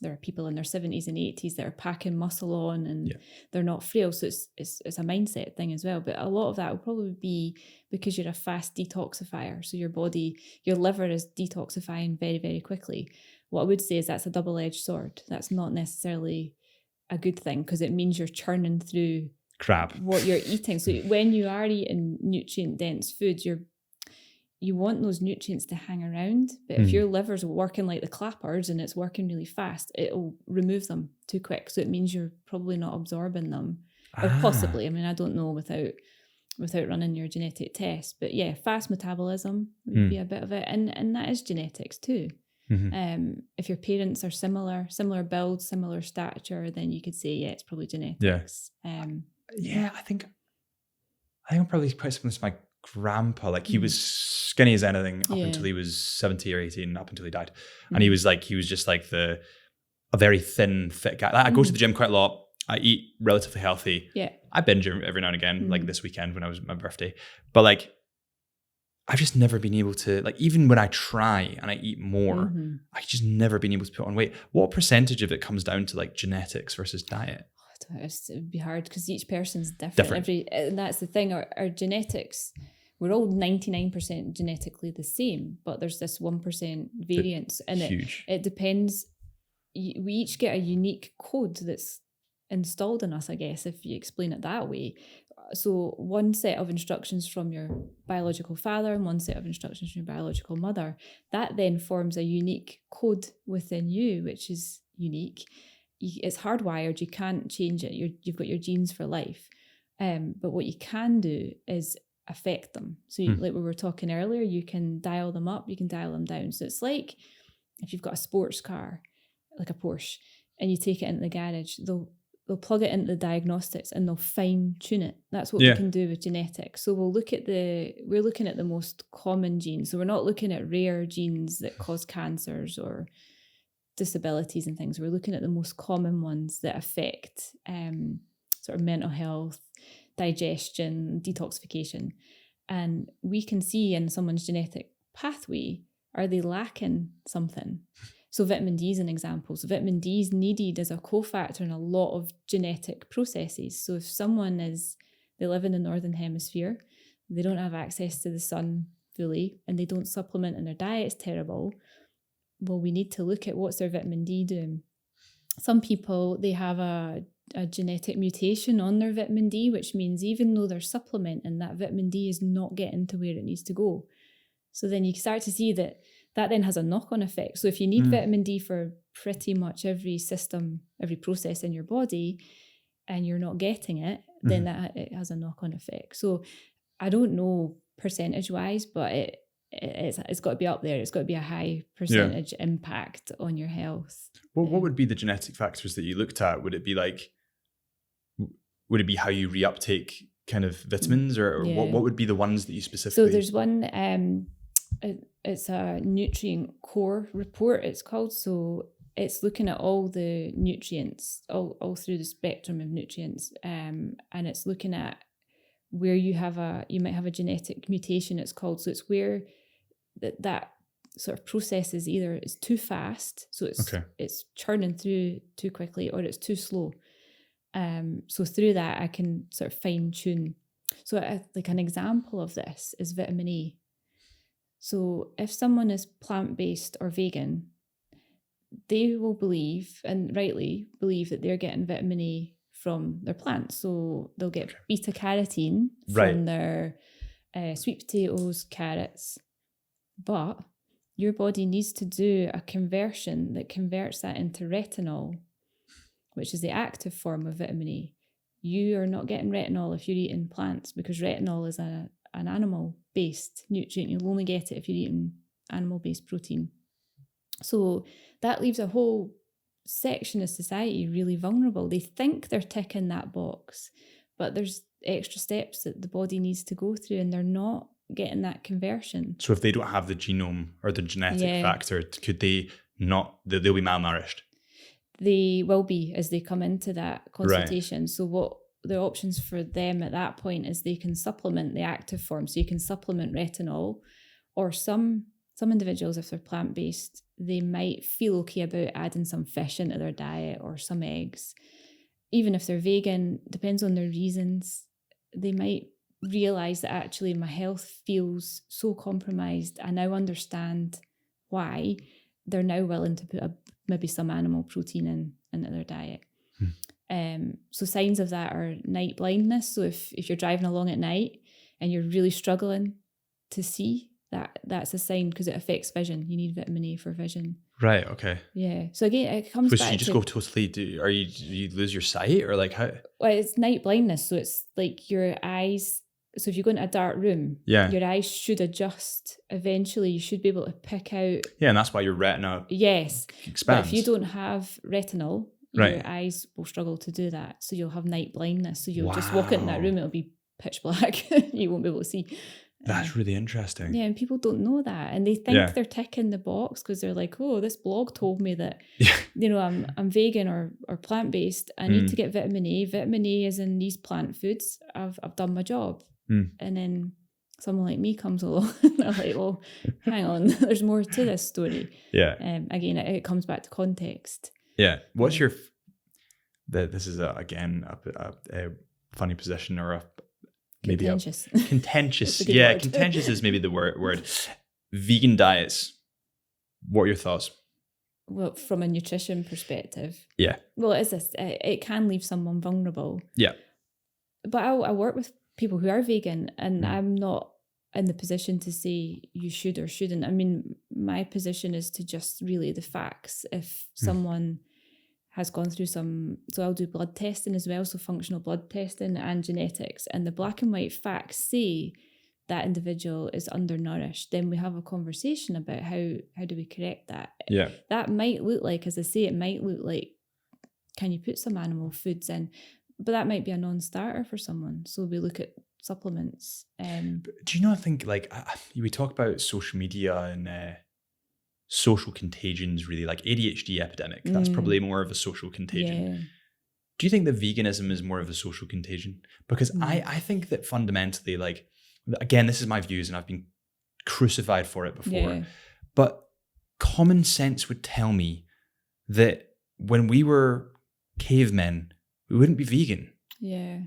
are people in their 70s and 80s that are packing muscle on and they're not frail. So it's a mindset thing as well. But a lot of that will probably be because you're a fast detoxifier. So your liver is detoxifying very, very quickly. What I would say is that's a double-edged sword. That's not necessarily a good thing because it means you're churning through crap what you're eating. So when you are eating nutrient-dense foods, you want those nutrients to hang around, but if your liver's working like the clappers and it's working really fast, it'll remove them too quick. So it means you're probably not absorbing them, or possibly. I mean, I don't know without running your genetic test, but yeah, fast metabolism would be a bit of it, and that is genetics too. If your parents are similar build, similar stature, then you could say it's probably genetics. I think I'm probably quite similar to my grandpa. Like he was skinny as anything up until he was 70 or 80 and up until he died. And he was just like a very thin, fit guy. Like, I go to the gym quite a lot. I eat relatively healthy. Yeah. I binge every now and again, like this weekend when I was my birthday. But like, I've just never been able to, like, even when I try and I eat more, I've just never been able to put on weight. What percentage of it comes down to like genetics versus diet? It would be hard because each person's different. And that's the thing. Our genetics, we're all 99% genetically the same, but there's this 1% variance, and it depends. We each get a unique code that's installed in us, I guess, if you explain it that way. So one set of instructions from your biological father and one set of instructions from your biological mother, that then forms a unique code within you, which is unique. It's hardwired. You can't change it. You've got your genes for life. But what you can do is affect them. So like we were talking earlier, you can dial them up, you can dial them down. So it's like if you've got a sports car, like a Porsche, and you take it into the garage, they'll they'll plug it into the diagnostics and they'll fine tune it. That's what we can do with genetics. So we're looking at the most common genes. So we're not looking at rare genes that cause cancers or disabilities and things. We're looking at the most common ones that affect sort of mental health, digestion, detoxification. And we can see in someone's genetic pathway, are they lacking something? So vitamin D is an example. So vitamin D is needed as a cofactor in a lot of genetic processes. So if they live in the Northern Hemisphere, they don't have access to the sun fully, and they don't supplement and their diet's terrible, well, we need to look at what's their vitamin D doing. Some people, they have a genetic mutation on their vitamin D, which means even though they're supplementing, that vitamin D is not getting to where it needs to go. So then you start to see that then has a knock-on effect. So if you need vitamin D for pretty much every system, every process in your body, and you're not getting it, then it has a knock-on effect. So I don't know percentage-wise, but it's got to be up there. It's got to be a high percentage impact on your health. Well, what would be the genetic factors that you looked at? Would it be how you reuptake kind of vitamins, or what would be the ones that you specifically? So there's one, it's a nutrient core report, it's called. So it's looking at all the nutrients, all through the spectrum of nutrients, and it's looking at where you might have a genetic mutation, it's called. So it's where that sort of process is either it's too fast, so it's churning through too quickly, or it's too slow. So through that, I can sort of fine tune. So like an example of this is vitamin A. So if someone is plant-based or vegan, they will believe, and rightly believe, that they're getting vitamin A from their plants. So they'll get beta carotene from their sweet potatoes, carrots. But your body needs to do a conversion that converts that into retinol, which is the active form of vitamin A. You are not getting retinol if you're eating plants, because retinol is an animal-based nutrient. You'll only get it if you're eating animal-based protein. So that leaves a whole section of society really vulnerable. They think they're ticking that box, but there's extra steps that the body needs to go through, and they're not getting that conversion. So if they don't have the genome or the genetic factor, could they not, they'll be malnourished? They will be as they come into that consultation. So what the options for them at that point is they can supplement the active form. So you can supplement retinol, or some individuals, if they're plant-based, they might feel okay about adding some fish into their diet or some eggs. Even if they're vegan, depends on their reasons, they might realise that actually my health feels so compromised. I now understand why. They're now willing to put maybe some animal protein into their diet. So signs of that are night blindness. So if you're driving along at night and you're really struggling to see, that's a sign, because it affects vision. You need vitamin A for vision. Right. Okay. Yeah. So again, it comes back to... So you just go totally... Do you lose your sight, or like how? Well, it's night blindness. So it's like your eyes... So if you go into a dark room, your eyes should adjust. Eventually, you should be able to pick out... Yeah, and that's why your retina expands. But if you don't have retinol, your eyes will struggle to do that. So you'll have night blindness. So you'll just walk into that room, it'll be pitch black. You won't be able to see. That's really interesting. Yeah, and people don't know that. And they think they're ticking the box because they're like, oh, this blog told me that, I'm vegan or plant-based. I need to get vitamin A. Vitamin A is in these plant foods. I've done my job. And then someone like me comes along and they're like, well, hang on, there's more to this story. Yeah. Again, it comes back to context. Yeah. What's your... This is, again, a funny position, or a... Maybe contentious. Contentious. Yeah, contentious is maybe the word. Vegan diets. What are your thoughts? Well, from a nutrition perspective. Yeah. Well, it can leave someone vulnerable. Yeah. But I work with people who are vegan, and I'm not in the position to say you should or shouldn't. I mean, my position is to just relay the facts. If someone has gone through so I'll do blood testing as well, so functional blood testing and genetics, and the black and white facts say that individual is undernourished, then we have a conversation about how do we correct that. Yeah. That might look like, as I say, it might look like can you put some animal foods in? But that might be a non-starter for someone. So we look at supplements. Do you know, I think like we talk about social media and social contagions, really, like ADHD epidemic. That's probably more of a social contagion. Yeah. Do you think that veganism is more of a social contagion? Because I think that fundamentally, like, again, this is my views and I've been crucified for it before, but common sense would tell me that when we were cavemen, we wouldn't be vegan. Yeah.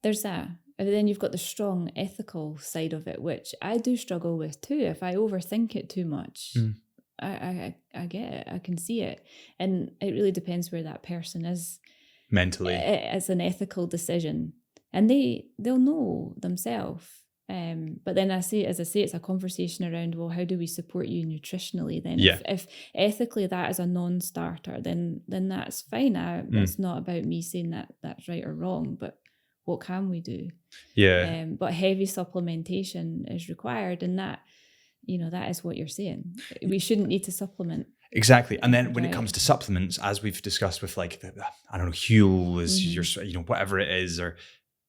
There's that. And then you've got the strong ethical side of it, which I do struggle with too. If I overthink it too much, I get it. I can see it. And it really depends where that person is mentally. It's an ethical decision. And they'll know themselves. But then as I say, it's a conversation around, well, how do we support you nutritionally then? Yeah. If ethically that is a non-starter, then that's fine. It's not about me saying that that's right or wrong, but what can we do? Yeah. But heavy supplementation is required, and that is what you're saying. We shouldn't need to supplement. Exactly. And then when it comes to supplements, as we've discussed with like, I don't know, Huel is your, whatever it is, or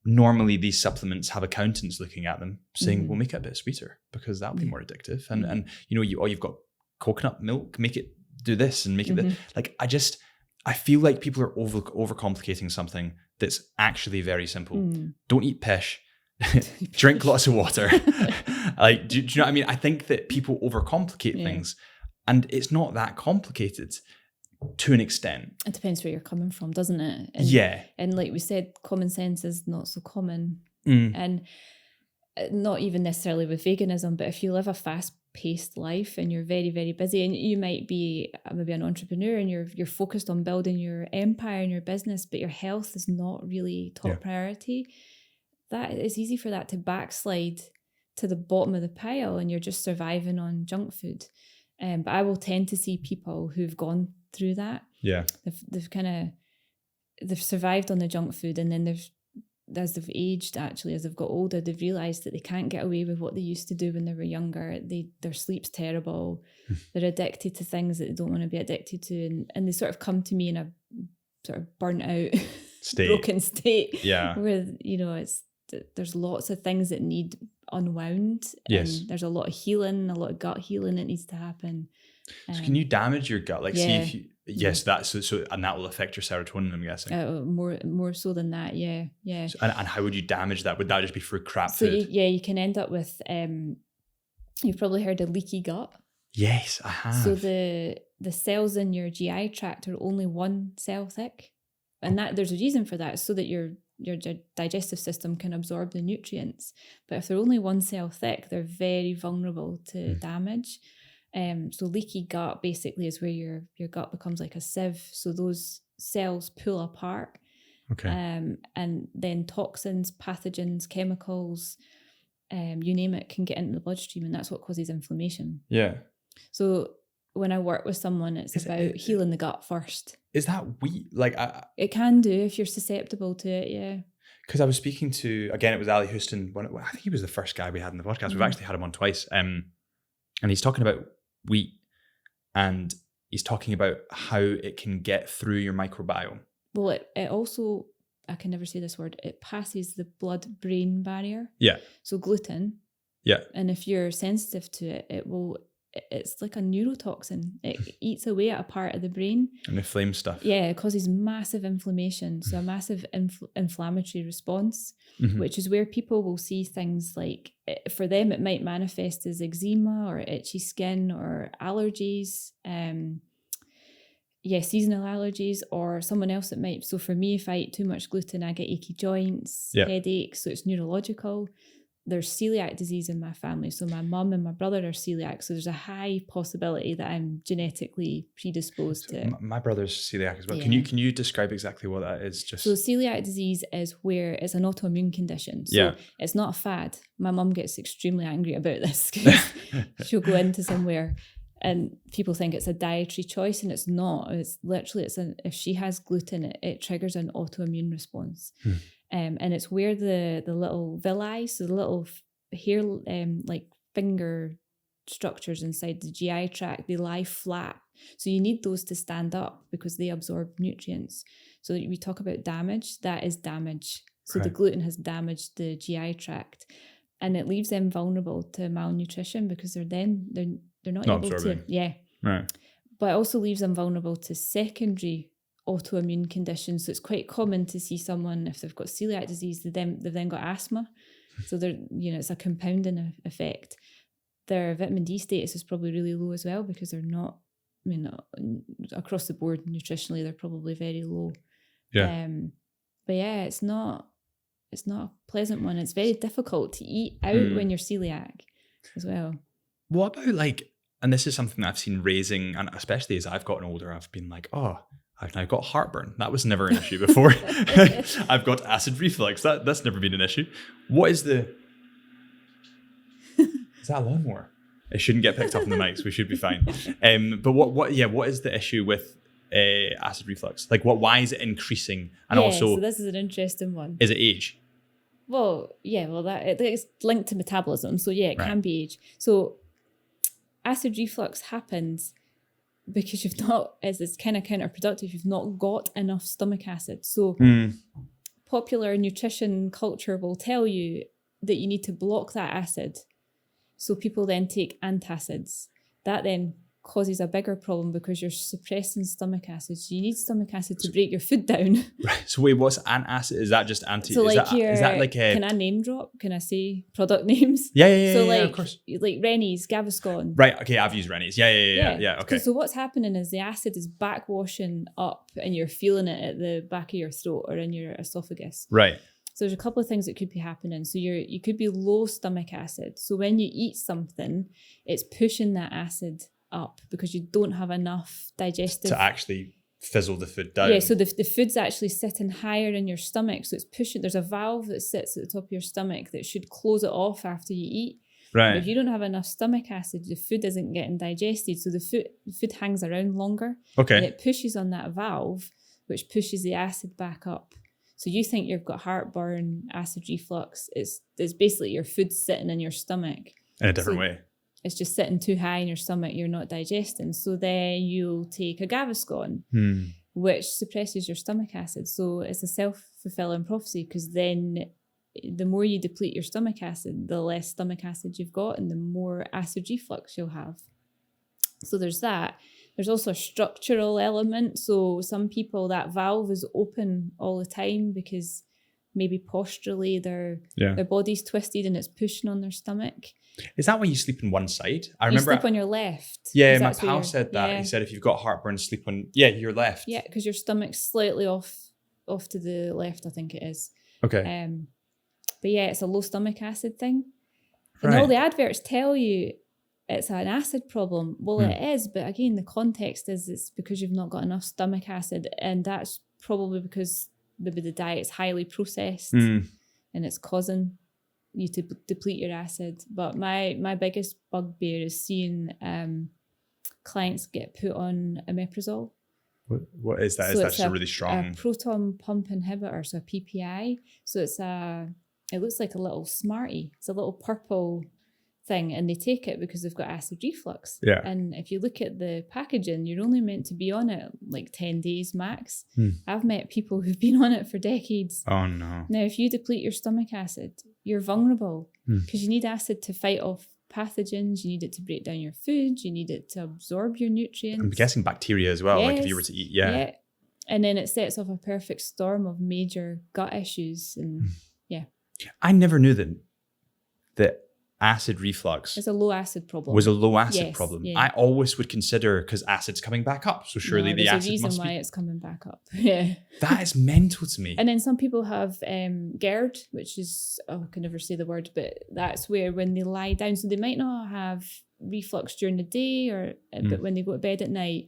normally these supplements have accountants looking at them saying, we'll make it a bit sweeter because that'll be more addictive. And you've got coconut milk, make it do this and make it this. Like, I feel like people are overcomplicating something that's actually very simple. Don't eat fish. Drink lots of water. Like, do you know what I mean? I think that people overcomplicate things, and it's not that complicated to an extent. It depends where you're coming from, doesn't it? And like we said, common sense is not so common. And not even necessarily with veganism, but if you live a fast-paced life and you're very, very busy, and you might be maybe an entrepreneur and you're focused on building your empire and your business, but your health is not really top priority, that it's easy for that to backslide to the bottom of the pile and you're just surviving on junk food. But I will tend to see people who've gone through that. Yeah. They've survived on the junk food, and then as they've aged, actually, as they've got older, they've realised that they can't get away with what they used to do when they were younger. Their sleep's terrible. They're addicted to things that they don't want to be addicted to. And they sort of come to me in a sort of burnt out, broken state. Yeah. Where, there's lots of things that need unwound. Yes. And there's a lot of healing, a lot of gut healing that needs to happen. So can you damage your gut? Like, see if you... Yes, that's so, and that will affect your serotonin, I'm guessing. More so than that, yeah. So, and how would you damage that? Would that just be through crap food? You can end up with, you've probably heard of leaky gut. Yes, I have. So the cells in your GI tract are only 1 cell thick, and that there's a reason for that, so that your digestive system can absorb the nutrients. But if they're only 1 cell thick, they're very vulnerable to damage. So leaky gut basically is where your gut becomes like a sieve. So those cells pull apart. Okay. And then toxins, pathogens, chemicals, you name it, can get into the bloodstream, and that's what causes inflammation. Yeah. So when I work with someone, it's about healing the gut first. Is that weak? Like, it can do if you're susceptible to it, yeah. Because I was speaking to, again, it was Ali Houston. I think he was the first guy we had in the podcast. We've actually had him on twice. And he's talking about wheat, and he's talking about how it can get through your microbiome. Well, it also, I can never say this word, it passes the blood-brain barrier. Yeah. So gluten. Yeah. And if you're sensitive to it, it's like a neurotoxin. It eats away at a part of the brain. And inflames stuff. Yeah, it causes massive inflammation. So a massive inflammatory response, which is where people will see things like, for them, it might manifest as eczema or itchy skin or allergies. Seasonal allergies, or someone else it might. So for me, if I eat too much gluten, I get achy joints, headaches. So it's neurological. There's celiac disease in my family. So my mum and my brother are celiac. So there's a high possibility that I'm genetically predisposed to. My brother's celiac as well. Yeah. Can you describe exactly what that is? So celiac disease is where it's an autoimmune condition. So it's not a fad. My mum gets extremely angry about this. She'll go into somewhere and people think it's a dietary choice, and it's not. It's literally, if she has gluten, it triggers an autoimmune response. And it's where the little villi, so the little hair, like finger structures inside the GI tract, they lie flat. So you need those to stand up because they absorb nutrients. So we talk about damage, that is damage. So the gluten has damaged the GI tract, and it leaves them vulnerable to malnutrition because they're not able absorbing. Right. But it also leaves them vulnerable to secondary autoimmune conditions. So it's quite common to see someone, if they've got celiac disease, they've then got asthma. So it's a compounding effect. Their vitamin D status is probably really low as well because they're not, across the board nutritionally, they're probably very low. Yeah. But yeah, it's not a pleasant one. It's very difficult to eat out when you're celiac as well. What about and this is something that I've seen raising, and especially as I've gotten older, I've been like, oh, I've now got heartburn. That was never an issue before. I've got acid reflux. That's never been an issue. What is is that a lawnmower? It shouldn't get picked up in the mics. We should be fine. But what is the issue with acid reflux? Why is it increasing? And also, so this is an interesting one. Is it age? Well, that it's linked to metabolism. So it can be age. So acid reflux happens because it's kind of counterproductive. You've not got enough stomach acid. So popular nutrition culture will tell you that you need to block that acid. So people then take antacids. That then causes a bigger problem because you're suppressing stomach acid. So you need stomach acid to break your food down. Right. So wait, what's antacid? Is that just anti? So is that like a? Can I name drop? Can I say product names? Yeah. So of course. Like Rennie's, Gaviscon. Right. Okay. I've used Rennie's. Yeah. Okay. So what's happening is the acid is backwashing up, and you're feeling it at the back of your throat or in your esophagus. Right. So there's a couple of things that could be happening. So you could be low stomach acid. So when you eat something, it's pushing that acid up because you don't have enough digestive to actually fizzle the food down. Yeah, so the food's actually sitting higher in your stomach, so it's pushing. There's a valve that sits at the top of your stomach that should close it off after you eat. Right. But if you don't have enough stomach acid, the food isn't getting digested, so the food hangs around longer. Okay. And it pushes on that valve, which pushes the acid back up. So you think you've got heartburn, acid reflux. It's basically your food sitting in your stomach in a different way. It's just sitting too high in your stomach, you're not digesting. So then you'll take a Gaviscon, which suppresses your stomach acid. So it's a self-fulfilling prophecy because then the more you deplete your stomach acid, the less stomach acid you've got and the more acid reflux you'll have. So there's that. There's also a structural element. So some people, that valve is open all the time because maybe posturally their body's twisted and it's pushing on their stomach. Is that when you sleep on one side? I remember you sleep on your left. Yeah, my pal said that. Yeah. He said if you've got heartburn, sleep on your left. Yeah, because your stomach's slightly off to the left, I think it is. Okay. But yeah, it's a low stomach acid thing. And all the adverts tell you it's an acid problem. Well, it is, but again, the context is it's because you've not got enough stomach acid, and that's probably because maybe the diet's highly processed and it's causing you to deplete your acid. But my biggest bugbear is seeing clients get put on omeprazole. What is that? So is that just a really strong... a proton pump inhibitor, so a PPI. So it looks like a little Smartie. It's a little purple thing, and they take it because they've got acid reflux. Yeah. And if you look at the packaging, you're only meant to be on it like 10 days max. I've met people who've been on it for decades. Oh no. Now, if you deplete your stomach acid, you're vulnerable because you need acid to fight off pathogens, you need it to break down your food, you need it to absorb your nutrients. I'm guessing bacteria as well, like if you were to eat, yeah. And then it sets off a perfect storm of major gut issues and I never knew that acid reflux it's a low acid problem. Was a low acid problem. Yeah. I always would consider because acid's coming back up, so surely the acid must be. There's a reason why it's coming back up. Yeah, that is mental to me. And then some people have GERD, which is I can never say the word, but that's where when they lie down, so they might not have reflux during the day, but when they go to bed at night,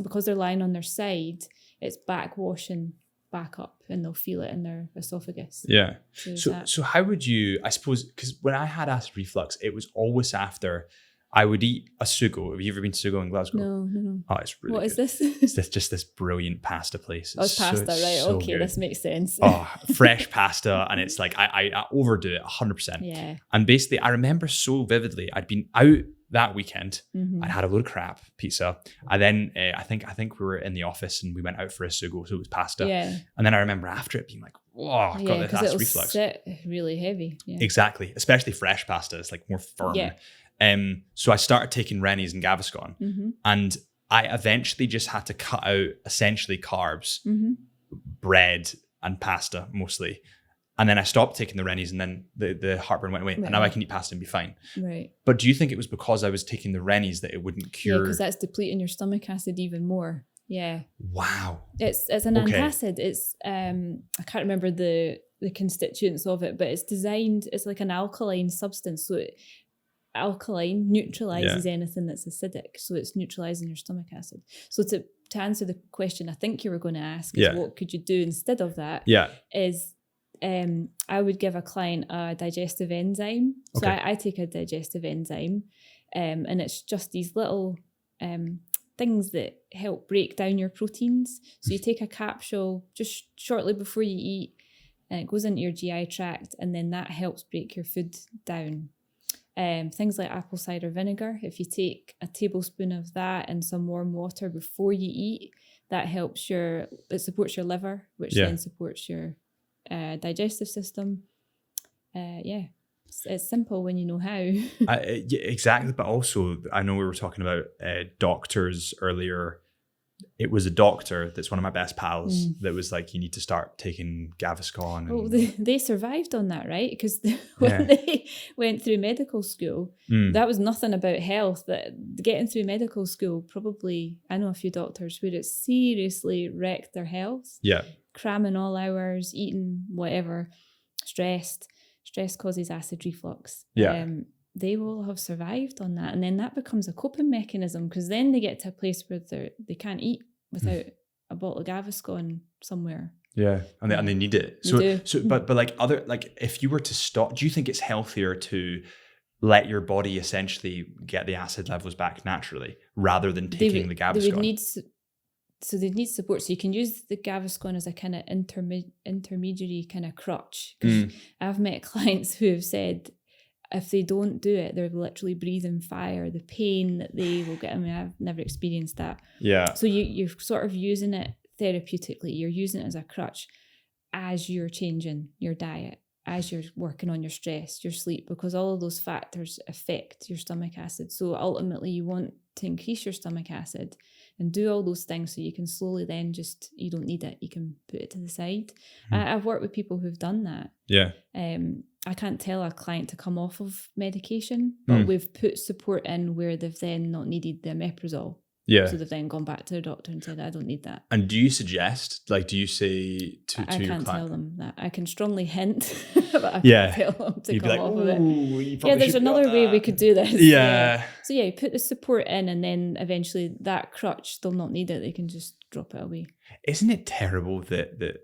because they're lying on their side, it's backwashing back up and they'll feel it in their esophagus. Yeah. So how would you, I suppose, because when I had acid reflux, it was always after I would eat a sugo. Have you ever been to sugo in Glasgow? No. Oh, it's really What good. is this? It's just this brilliant pasta place. Oh, it's pasta, right? so Okay, good. this makes sense. Oh, fresh pasta. And it's like, I overdo it 100%. Yeah. And basically, I remember so vividly, I'd been out that weekend. Mm-hmm. I had a load of crap pizza. And then I think we were in the office and we went out for a sugo. So it was pasta. Yeah. And then I remember after it being like, whoa, I've got this acid it'll reflux. sit really heavy. Yeah. Exactly. Especially fresh pasta. It's like more firm. Yeah. So I started taking Rennies and Gaviscon, Mm-hmm. and I eventually just had to cut out essentially carbs, Mm-hmm. bread and pasta mostly. And then I stopped taking the Rennies, and then the heartburn went away. Right. And now I can eat pasta and be fine. Right. But do you think it was because I was taking the Rennies that it wouldn't Yeah, cure? because that's depleting your stomach acid even more. Yeah. Wow. It's an Okay. antacid. It's I can't remember the constituents of it, but it's designed, it's like an alkaline substance. So alkaline neutralizes anything that's acidic. So it's neutralizing your stomach acid. So to answer the question I think you were going to ask is what could you do instead of that? Yeah. Is I would give a client a digestive enzyme. So Okay. I take a digestive enzyme, and it's just these little things that help break down your proteins. So you take a capsule just shortly before you eat, and it goes into your GI tract, and then that helps break your food down. Things like apple cider vinegar, if you take a tablespoon of that and some warm water before you eat, that helps it supports your liver, which then supports your digestive system. It's simple when you know how. Exactly. But also, I know we were talking about doctors earlier. It was a doctor that's one of my best pals that was like, you need to start taking Gaviscon. Well, they survived on that, right? Because when they went through medical school, that was nothing about health. That getting through medical school, probably, I know a few doctors where it seriously wrecked their health. Yeah. Cramming all hours, eating whatever, stressed. Stress causes acid reflux. Yeah. They will have survived on that. And then that becomes a coping mechanism, because then they get to a place where they can't eat without a bottle of Gaviscon somewhere. Yeah. And they need it. They So, but like if you were to stop, do you think it's healthier to let your body essentially get the acid levels back naturally rather than taking the Gaviscon? They'd need support. So you can use the Gaviscon as a kind of intermediary kind of crutch. Because I've met clients who have said, if they don't do it, they're literally breathing fire. The pain that they will get. I mean, I've never experienced that. Yeah. So you're sort of using it therapeutically. You're using it as a crutch as you're changing your diet, as you're working on your stress, your sleep, because all of those factors affect your stomach acid. So ultimately, you want to increase your stomach acid and do all those things so you can slowly then you don't need it. You can put it to the side. I've worked with people who've done that. Yeah. I can't tell a client to come off of medication, but we've put support in where they've then not needed the omeprazole. Yeah. So they've then gone back to the doctor and said, I don't need that. And do you suggest, do you say to your client? I can't tell them that. I can strongly hint, but I can't tell them to You'd come off of it. Yeah, there's another way we could do this. Yeah. So you put the support in, and then eventually that crutch, they'll not need it. They can just drop it away. Isn't it terrible that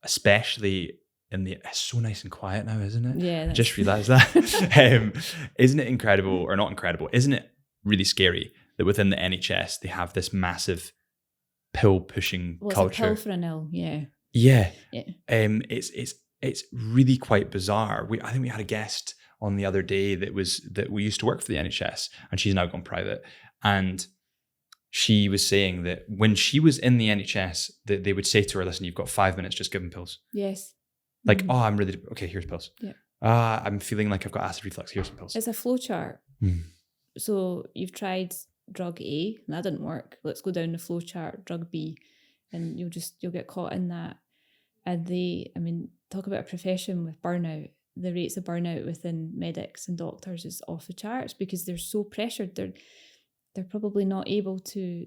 especially it's so nice and quiet now, isn't it? Yeah. I just realised that. Isn't it incredible, or not incredible? Isn't it really scary that within the NHS they have this massive pill pushing culture? It's a pill for an ill, yeah. Yeah. It's really quite bizarre. I think we had a guest on the other day that we used to work for the NHS, and she's now gone private. And she was saying that when she was in the NHS, that they would say to her, listen, you've got 5 minutes, just give them pills. Yes. Oh, I'm really, okay, here's pills. Yeah. I'm feeling like I've got acid reflux, here's some pills. It's a flow chart. So you've tried drug A, and that didn't work. Let's go down the flow chart, drug B, and you'll get caught in that. And talk about a profession with burnout. The rates of burnout within medics and doctors is off the charts because they're so pressured. They're probably not able to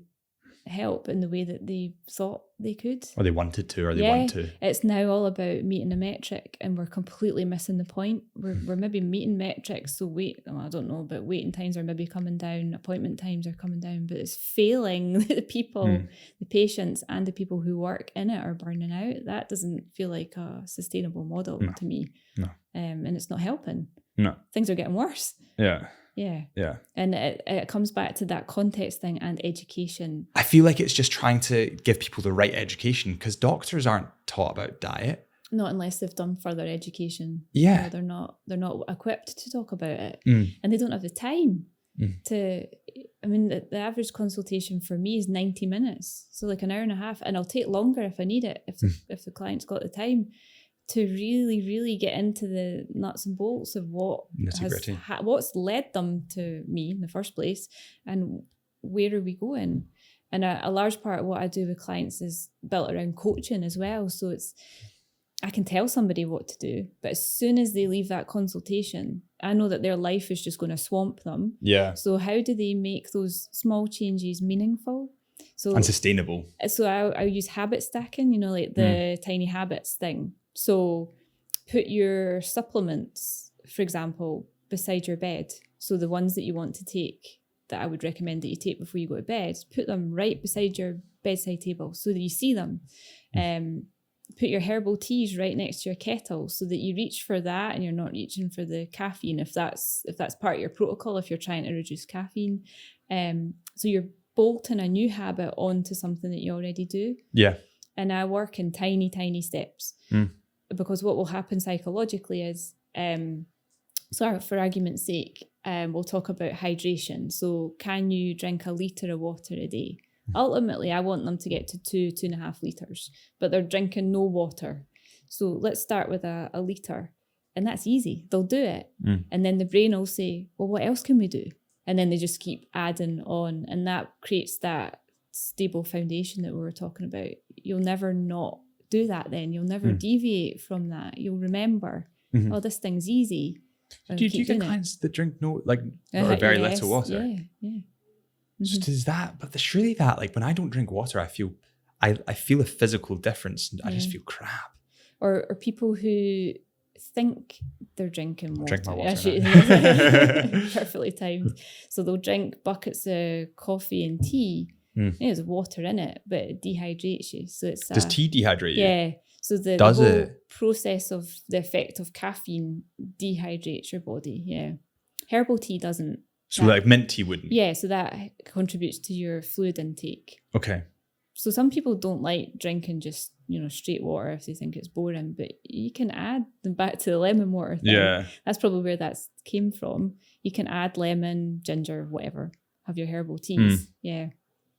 help in the way that they thought they could. Or they wanted to, or they want to. It's now all about meeting a metric, and we're completely missing the point. We're maybe meeting metrics, so I don't know, but waiting times are maybe coming down, appointment times are coming down, but it's failing the people, the patients and the people who work in it are burning out. That doesn't feel like a sustainable model to me. No. And it's not helping. No. Things are getting worse. Yeah. Yeah. Yeah. And it comes back to that context thing and education. I feel like it's just trying to give people the right education, because doctors aren't taught about diet. Not unless they've done further education. Yeah. They're not equipped to talk about it. Mm. And they don't have the time to, I mean, the average consultation for me is 90 minutes. So like an hour and a half, and I'll take longer if I need it, if the client's got the time, to really, really get into the nuts and bolts of what's led them to me in the first place, and where are we going. And a large part of what I do with clients is built around coaching as well. So I can tell somebody what to do, but as soon as they leave that consultation, I know that their life is just going to swamp them. Yeah. So how do they make those small changes meaningful? And sustainable. So I use habit stacking, like the tiny habits thing. So put your supplements, for example, beside your bed. So the ones that you want to take, that I would recommend that you take before you go to bed, put them right beside your bedside table so that you see them. Put your herbal teas right next to your kettle so that you reach for that and you're not reaching for the caffeine, if that's part of your protocol, if you're trying to reduce caffeine. So you're bolting a new habit onto something that you already do. Yeah. And I work in tiny, tiny steps. Because what will happen psychologically is, so for argument's sake, we'll talk about hydration. So can you drink a litre of water a day? Ultimately, I want them to get to 2.5 litres, but they're drinking no water. So let's start with a litre, and that's easy. They'll do it. And then the brain will say, well, what else can we do? And then they just keep adding on. And that creates that stable foundation that we were talking about. You'll never not do that then. You'll never deviate from that. You'll remember, oh, this thing's easy. Do you get clients that drink or very little water? Yeah. So is that, but surely that, like, when I don't drink water, I feel a physical difference, and I just feel crap. Or people who think they're drinking water. Drink my water. Actually, perfectly timed. So they'll drink buckets of coffee and tea. There's water in it, but it dehydrates you. So it's does tea dehydrate you? Yeah. So the whole process of the effect of caffeine dehydrates your body. Yeah. Herbal tea doesn't. So like mint tea wouldn't? Yeah, so that contributes to your fluid intake. Okay. So some people don't like drinking just, straight water if they think it's boring, but you can add them back to the lemon water thing. Yeah. That's probably where that came from. You can add lemon, ginger, whatever. Have your herbal teas. Yeah.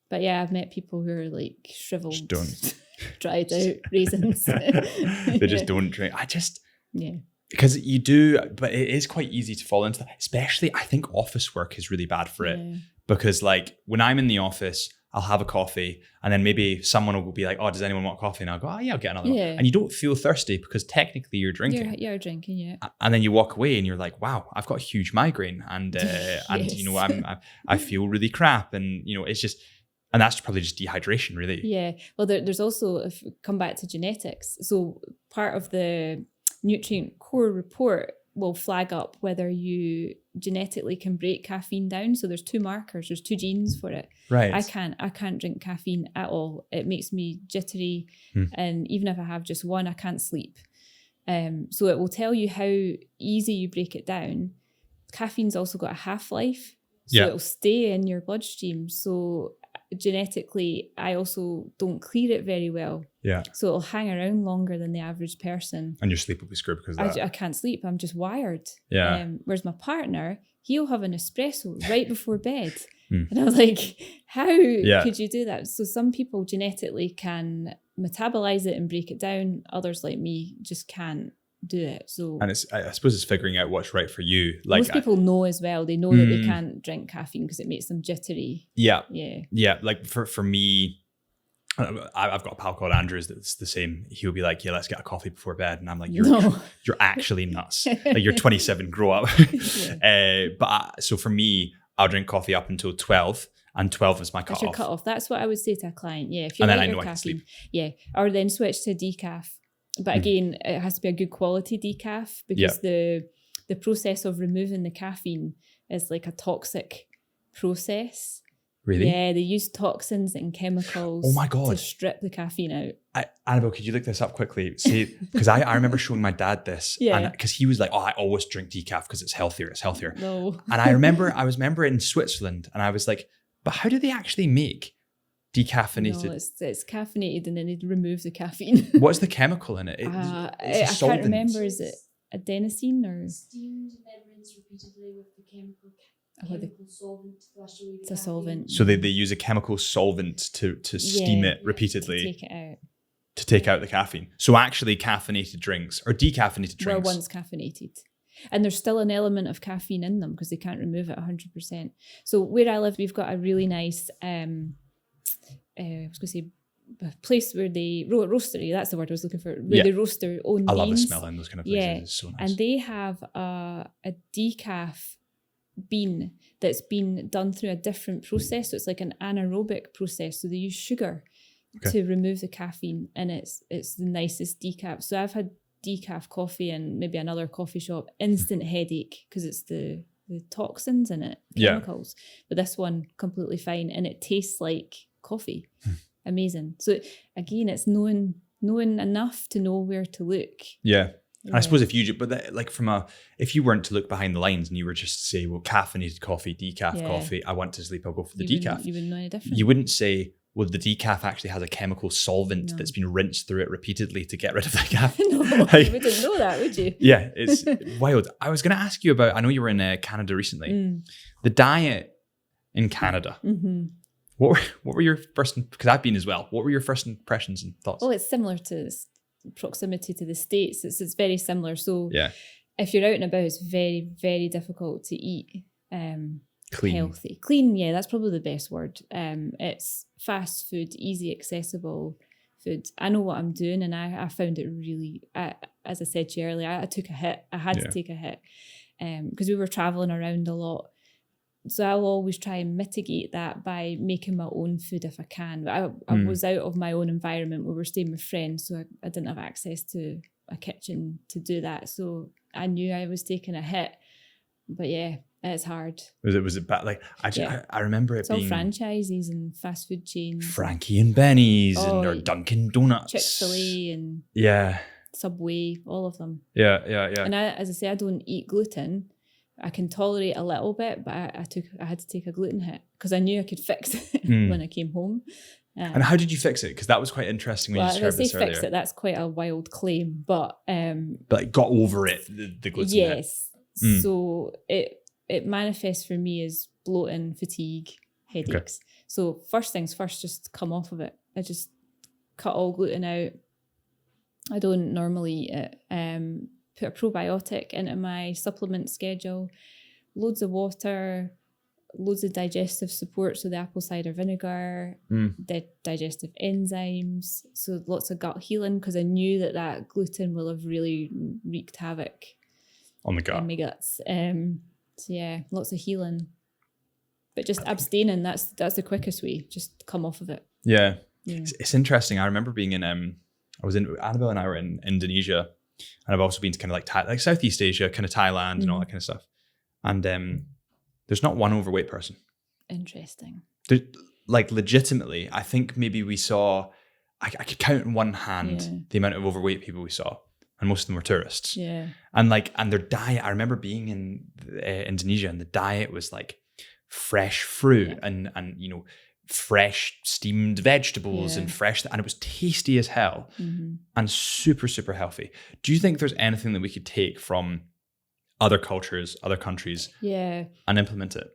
But yeah, I've met people who are like shriveled, just don't. Dried out raisins. They just don't drink. Yeah. Because you do, but it is quite easy to fall into that. Especially, I think office work is really bad for it. Because like when I'm in the office, I'll have a coffee, and then maybe someone will be like, oh, does anyone want coffee? And I'll go, oh yeah, I'll get another one. And you don't feel thirsty because technically you're drinking. You're drinking, yeah. And then you walk away and you're like, wow, I've got a huge migraine, and I feel really crap, and it's just. And that's probably just dehydration, really. Yeah. Well, there's also, if we come back to genetics, so part of the nutrient core report will flag up whether you genetically can break caffeine down. So there's 2 markers, there's 2 genes for it. Right. I can't drink caffeine at all. It makes me jittery. And even if I have just one, I can't sleep. So it will tell you how easy you break it down. Caffeine's also got a half-life. So it'll stay in your bloodstream. So genetically, I also don't clear it very well. Yeah. So it'll hang around longer than the average person. And your sleep will be screwed because of that. I can't sleep. I'm just wired. Yeah. Whereas my partner, he'll have an espresso right before bed. And I was like, how could you do that? So some people genetically can metabolize it and break it down. Others like me just can't do it. So, and I suppose it's figuring out what's right for you. Like most people know as well. They know that they can't drink caffeine because it makes them jittery. Yeah. Like for me, I've got a pal called Andrews that's the same. He'll be like, yeah, let's get a coffee before bed, and I'm like, you're actually nuts. Like, you're 27, grow up. So for me, I'll drink coffee up until 12. And 12 is my cutoff. That's your cutoff. That's what I would say to a client. Yeah, if you like your caffeine, I can sleep. Yeah, or then switch to decaf. But again, it has to be a good quality decaf, because the process of removing the caffeine is like a toxic process. Really? Yeah, they use toxins and chemicals to strip the caffeine out. Annabelle, could you look this up quickly? See, because I remember showing my dad this, Yeah. because he was like, "Oh, I always drink decaf because it's healthier. It's healthier." No. And I remember in Switzerland, and I was like, "But how do they actually make decaffeinated?" No, it's caffeinated and then they remove the caffeine. What's the chemical in it? It's a I solvent. can't remember. Is it adenosine or? Steamed and then rinsed repeatedly with the chemical solvent to flush away the It's a caffeine. solvent. So they use a chemical solvent to steam it repeatedly to take it out. to take out the caffeine. So actually caffeinated drinks or decaffeinated drinks. Were once caffeinated. And there's still an element of caffeine in them because they can't remove it 100%. So where I live, we've got a really nice, I was going to say, a place where they, roastery, that's the word I was looking for, where they roast their own beans. I love the smell in those kind of places. Yeah. It's so nice. And they have a decaf bean that's been done through a different process. So it's like an anaerobic process. So they use sugar to remove the caffeine, and it's the nicest decaf. So I've had decaf coffee in maybe another coffee shop, instant headache because it's the toxins in it, chemicals. But this one completely fine, and it tastes like coffee. Amazing. So again, it's knowing enough to know where to look. Yeah. And I suppose if you, if you weren't to look behind the lines and you were just to say, well, caffeinated coffee, decaf coffee, I want to sleep, I'll go for the decaf. You wouldn't know any different. You wouldn't say, well, the decaf actually has a chemical solvent that's been rinsed through it repeatedly to get rid of the caffeine. No, you wouldn't know that, would you? Yeah, it's wild. I was going to ask you about, I know you were in Canada recently, the diet in Canada. Mm-hmm. What were your first, because I've been as well, what were your first impressions and thoughts? Well, it's similar to proximity to the States. It's very similar. So yeah, if you're out and about, it's very, very difficult to eat clean. Healthy. Clean, yeah, that's probably the best word. It's fast food, easy, accessible food. I know what I'm doing, and I found it really, as I said to you earlier, I took a hit. I had to take a hit because we were traveling around a lot. So I'll always try and mitigate that by making my own food if I can. I was out of my own environment. We were staying with friends, so I didn't have access to a kitchen to do that. So I knew I was taking a hit. But yeah, it's hard. Was it bad? Like I remember it being all franchises and fast food chains. Frankie and Benny's or Dunkin' Donuts. Chick-fil-A and Subway, all of them. Yeah. And as I say, I don't eat gluten. I can tolerate a little bit, but I had to take a gluten hit because I knew I could fix it when I came home. And how did you fix it? Because that was quite interesting when you described this earlier. Fix it, that's quite a wild claim, but got over it, the gluten hit. Yes. So it manifests for me as bloating, fatigue, headaches. Okay. So first things first, just come off of it. I just cut all gluten out. I don't normally eat it. Put a probiotic into my supplement schedule, loads of water, loads of digestive support, so the apple cider vinegar, the digestive enzymes, so lots of gut healing, because I knew that gluten will have really wreaked havoc on the gut. In my guts. So yeah, lots of healing. But just abstaining, that's the quickest way. Just come off of it. Yeah. It's interesting. I remember being in, Annabelle and I were in Indonesia. And I've also been to kind of like Southeast Asia, kind of Thailand and all that kind of stuff. And there's not one overweight person. Interesting. Like legitimately, I think maybe we saw, I could count in one hand the amount of overweight people we saw. And most of them were tourists. Yeah. And their diet, I remember being in Indonesia and the diet was like fresh fruit and fresh steamed vegetables and it was tasty as hell and super, super healthy. Do you think there's anything that we could take from other cultures, other countries and implement it?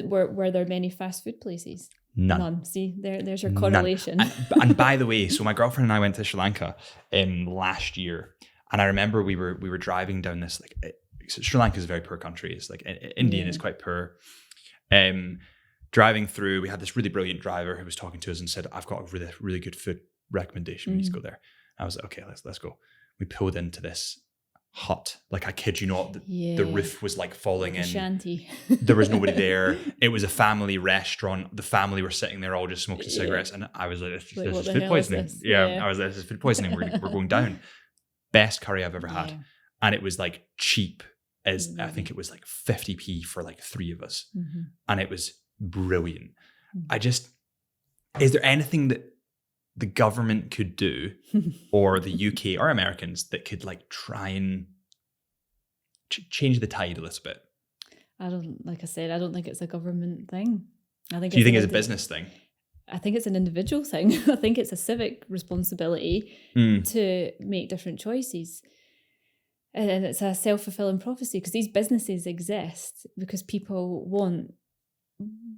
Were there many fast food places? None. See, there's your correlation. And by the way, so my girlfriend and I went to Sri Lanka last year, and I remember we were driving down this, Sri Lanka is a very poor country. It's like Indian is quite poor. Driving through, we had this really brilliant driver who was talking to us and said, I've got a really, really good food recommendation. We need to go there. I was like, okay, let's go. We pulled into this hut. Like, I kid you not, the roof was like falling in. Shanty. There was nobody there. It was a family restaurant. The family were sitting there all just smoking cigarettes. And I was like, this is food poisoning. I was like, this is food poisoning. We're going down. Best curry I've ever had. And it was like cheap as, I think it was like 50p for like 3 of us. And it was brilliant. Is there anything that the government could do, or the UK or Americans that could like try and change the tide a little bit? Like I said, I don't think it's a government thing. I think. Do you think it's a business thing? I think it's an individual thing. I think it's a civic responsibility to make different choices. And it's a self-fulfilling prophecy, because these businesses exist because people want,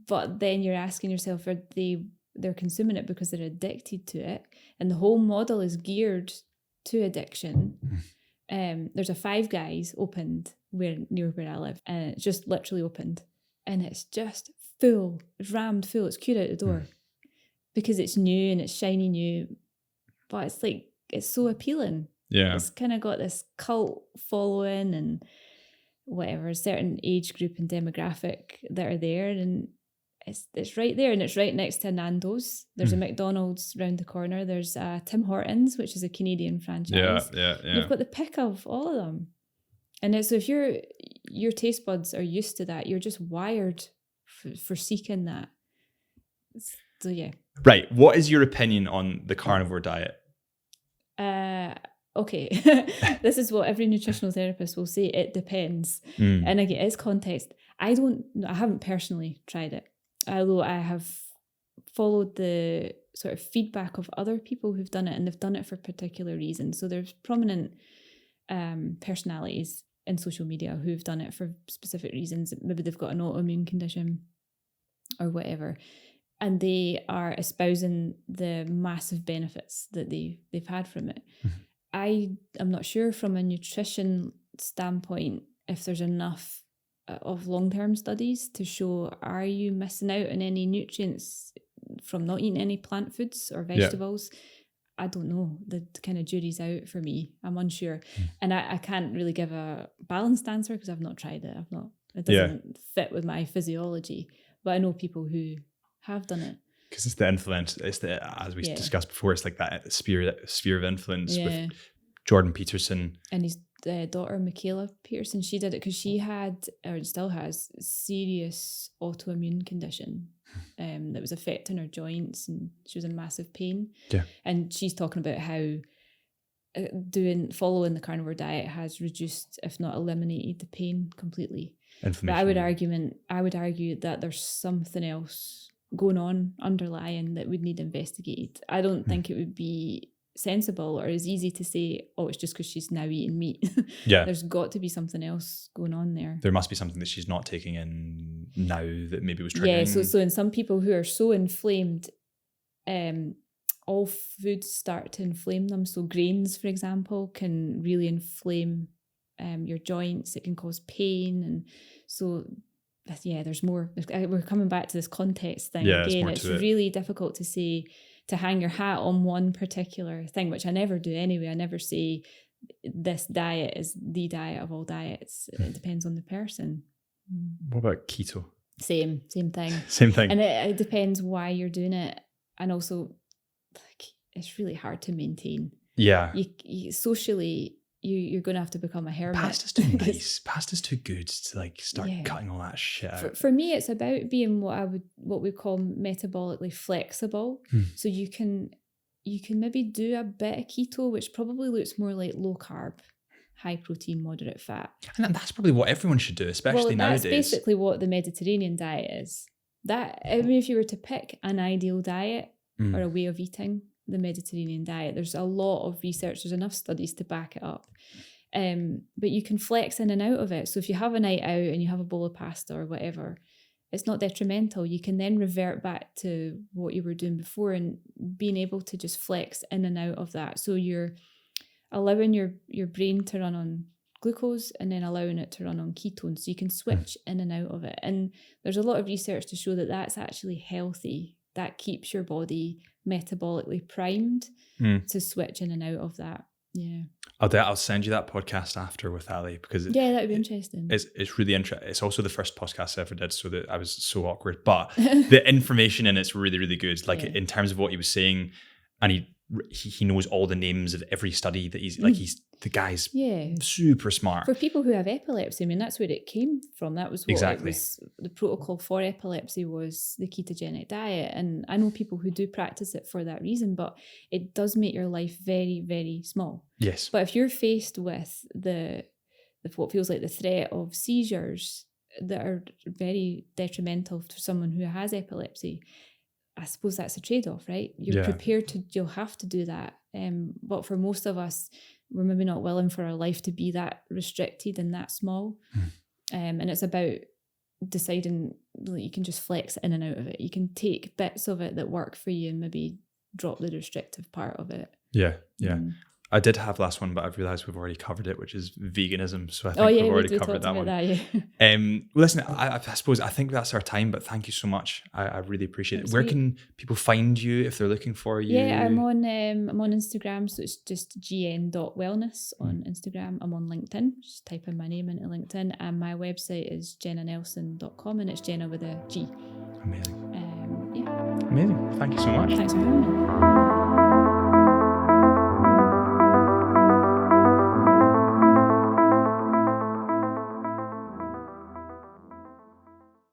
but then you're asking yourself, they're consuming it because they're addicted to it, and the whole model is geared to addiction. There's a Five Guys opened near where I live, and it's just literally opened, and it's just full, it's rammed full, it's queued out the door because it's new and it's shiny new, but it's like, it's so appealing. Yeah, it's kind of got this cult following and whatever, a certain age group and demographic that are there, and it's right there, and it's right next to a Nando's. There's a McDonald's round the corner. There's a Tim Hortons, which is a Canadian franchise. Yeah. You've got the pick of all of them, and so if your taste buds are used to that, you're just wired for seeking that. So yeah. Right. What is your opinion on the carnivore diet? Okay, this is what every nutritional therapist will say. It depends. And again, it's context. I haven't personally tried it, although I have followed the sort of feedback of other people who've done it, and they've done it for particular reasons. So there's prominent personalities in social media who've done it for specific reasons. Maybe they've got an autoimmune condition or whatever, and they are espousing the massive benefits that they've had from it. I am not sure from a nutrition standpoint if there's enough of long-term studies to show, are you missing out on any nutrients from not eating any plant foods or vegetables? I don't know. The kind of jury's out for me. I'm unsure. And I can't really give a balanced answer because I've not tried it. It doesn't fit with my physiology. But I know people who have done it. Because it's the influence, as we discussed before, it's like that sphere of influence with Jordan Peterson. And his daughter, Michaela Peterson, she did it because she had, or still has, serious autoimmune condition that was affecting her joints, and she was in massive pain. Yeah. And she's talking about how following the carnivore diet has reduced, if not eliminated, the pain completely. But I would argue that there's something else going on underlying that would need investigated. I don't think it would be sensible or as easy to say, oh, it's just because she's now eating meat. There's got to be something else going on there. There must be something that she's not taking in now that maybe was triggering. So in some people who are so inflamed, all foods start to inflame them. So grains, for example, can really inflame your joints. It can cause pain, and so there's more. We're coming back to this context thing again. It's really difficult to say, to hang your hat on one particular thing, which I never do anyway. I never say this diet is the diet of all diets. It depends on the person. What about keto? Same thing. Same thing. And it depends why you're doing it, and also it's really hard to maintain. Yeah. You socially, you're going to have to become a hermit. Pasta's too nice. Pasta's too good to start cutting all that shit out. For me, it's about being what we call metabolically flexible. So you can maybe do a bit of keto, which probably looks more like low carb, high protein, moderate fat. And that's probably what everyone should do, especially nowadays. That's basically what the Mediterranean diet is. If you were to pick an ideal diet or a way of eating, the Mediterranean diet, there's a lot of research, there's enough studies to back it up. But you can flex in and out of it. So if you have a night out and you have a bowl of pasta or whatever, it's not detrimental. You can then revert back to what you were doing before and being able to just flex in and out of that. So you're allowing your brain to run on glucose and then allowing it to run on ketones. So you can switch in and out of it. And there's a lot of research to show that that's actually healthy. That keeps your body metabolically primed to switch in and out of that. Yeah. I'll send you that podcast after with Ali, because that would be interesting. It's really interesting. It's also the first podcast I ever did, so that I was so awkward. But the information in it's really, really good. In terms of what he was saying, and he knows all the names of every study that he's like, the guy's super smart. For people who have epilepsy, I mean, that's where it came from. That was what Exactly. it was. The protocol for epilepsy was the ketogenic diet. And I know people who do practice it for that reason, but it does make your life very, very small. Yes. But if you're faced with what feels like the threat of seizures that are very detrimental to someone who has epilepsy, I suppose that's a trade-off, right? You're prepared you'll have to do that. But for most of us, we're maybe not willing for our life to be that restricted and that small. And it's about deciding that you can just flex in and out of it. You can take bits of it that work for you and maybe drop the restrictive part of it. Yeah. I did have last one, but I've realised we've already covered it, which is veganism. So I think we've already covered that one. Well, listen, I suppose I think that's our time, but thank you so much. I really appreciate it. Where can people find you if they're looking for you? Yeah, I'm on Instagram, so it's just gn.wellness on Instagram. I'm on LinkedIn, just type in my name into LinkedIn, and my website is gennanelson.com, and it's Genna with a G. Amazing. Yeah. Amazing. Thank you so much. Thanks for having me.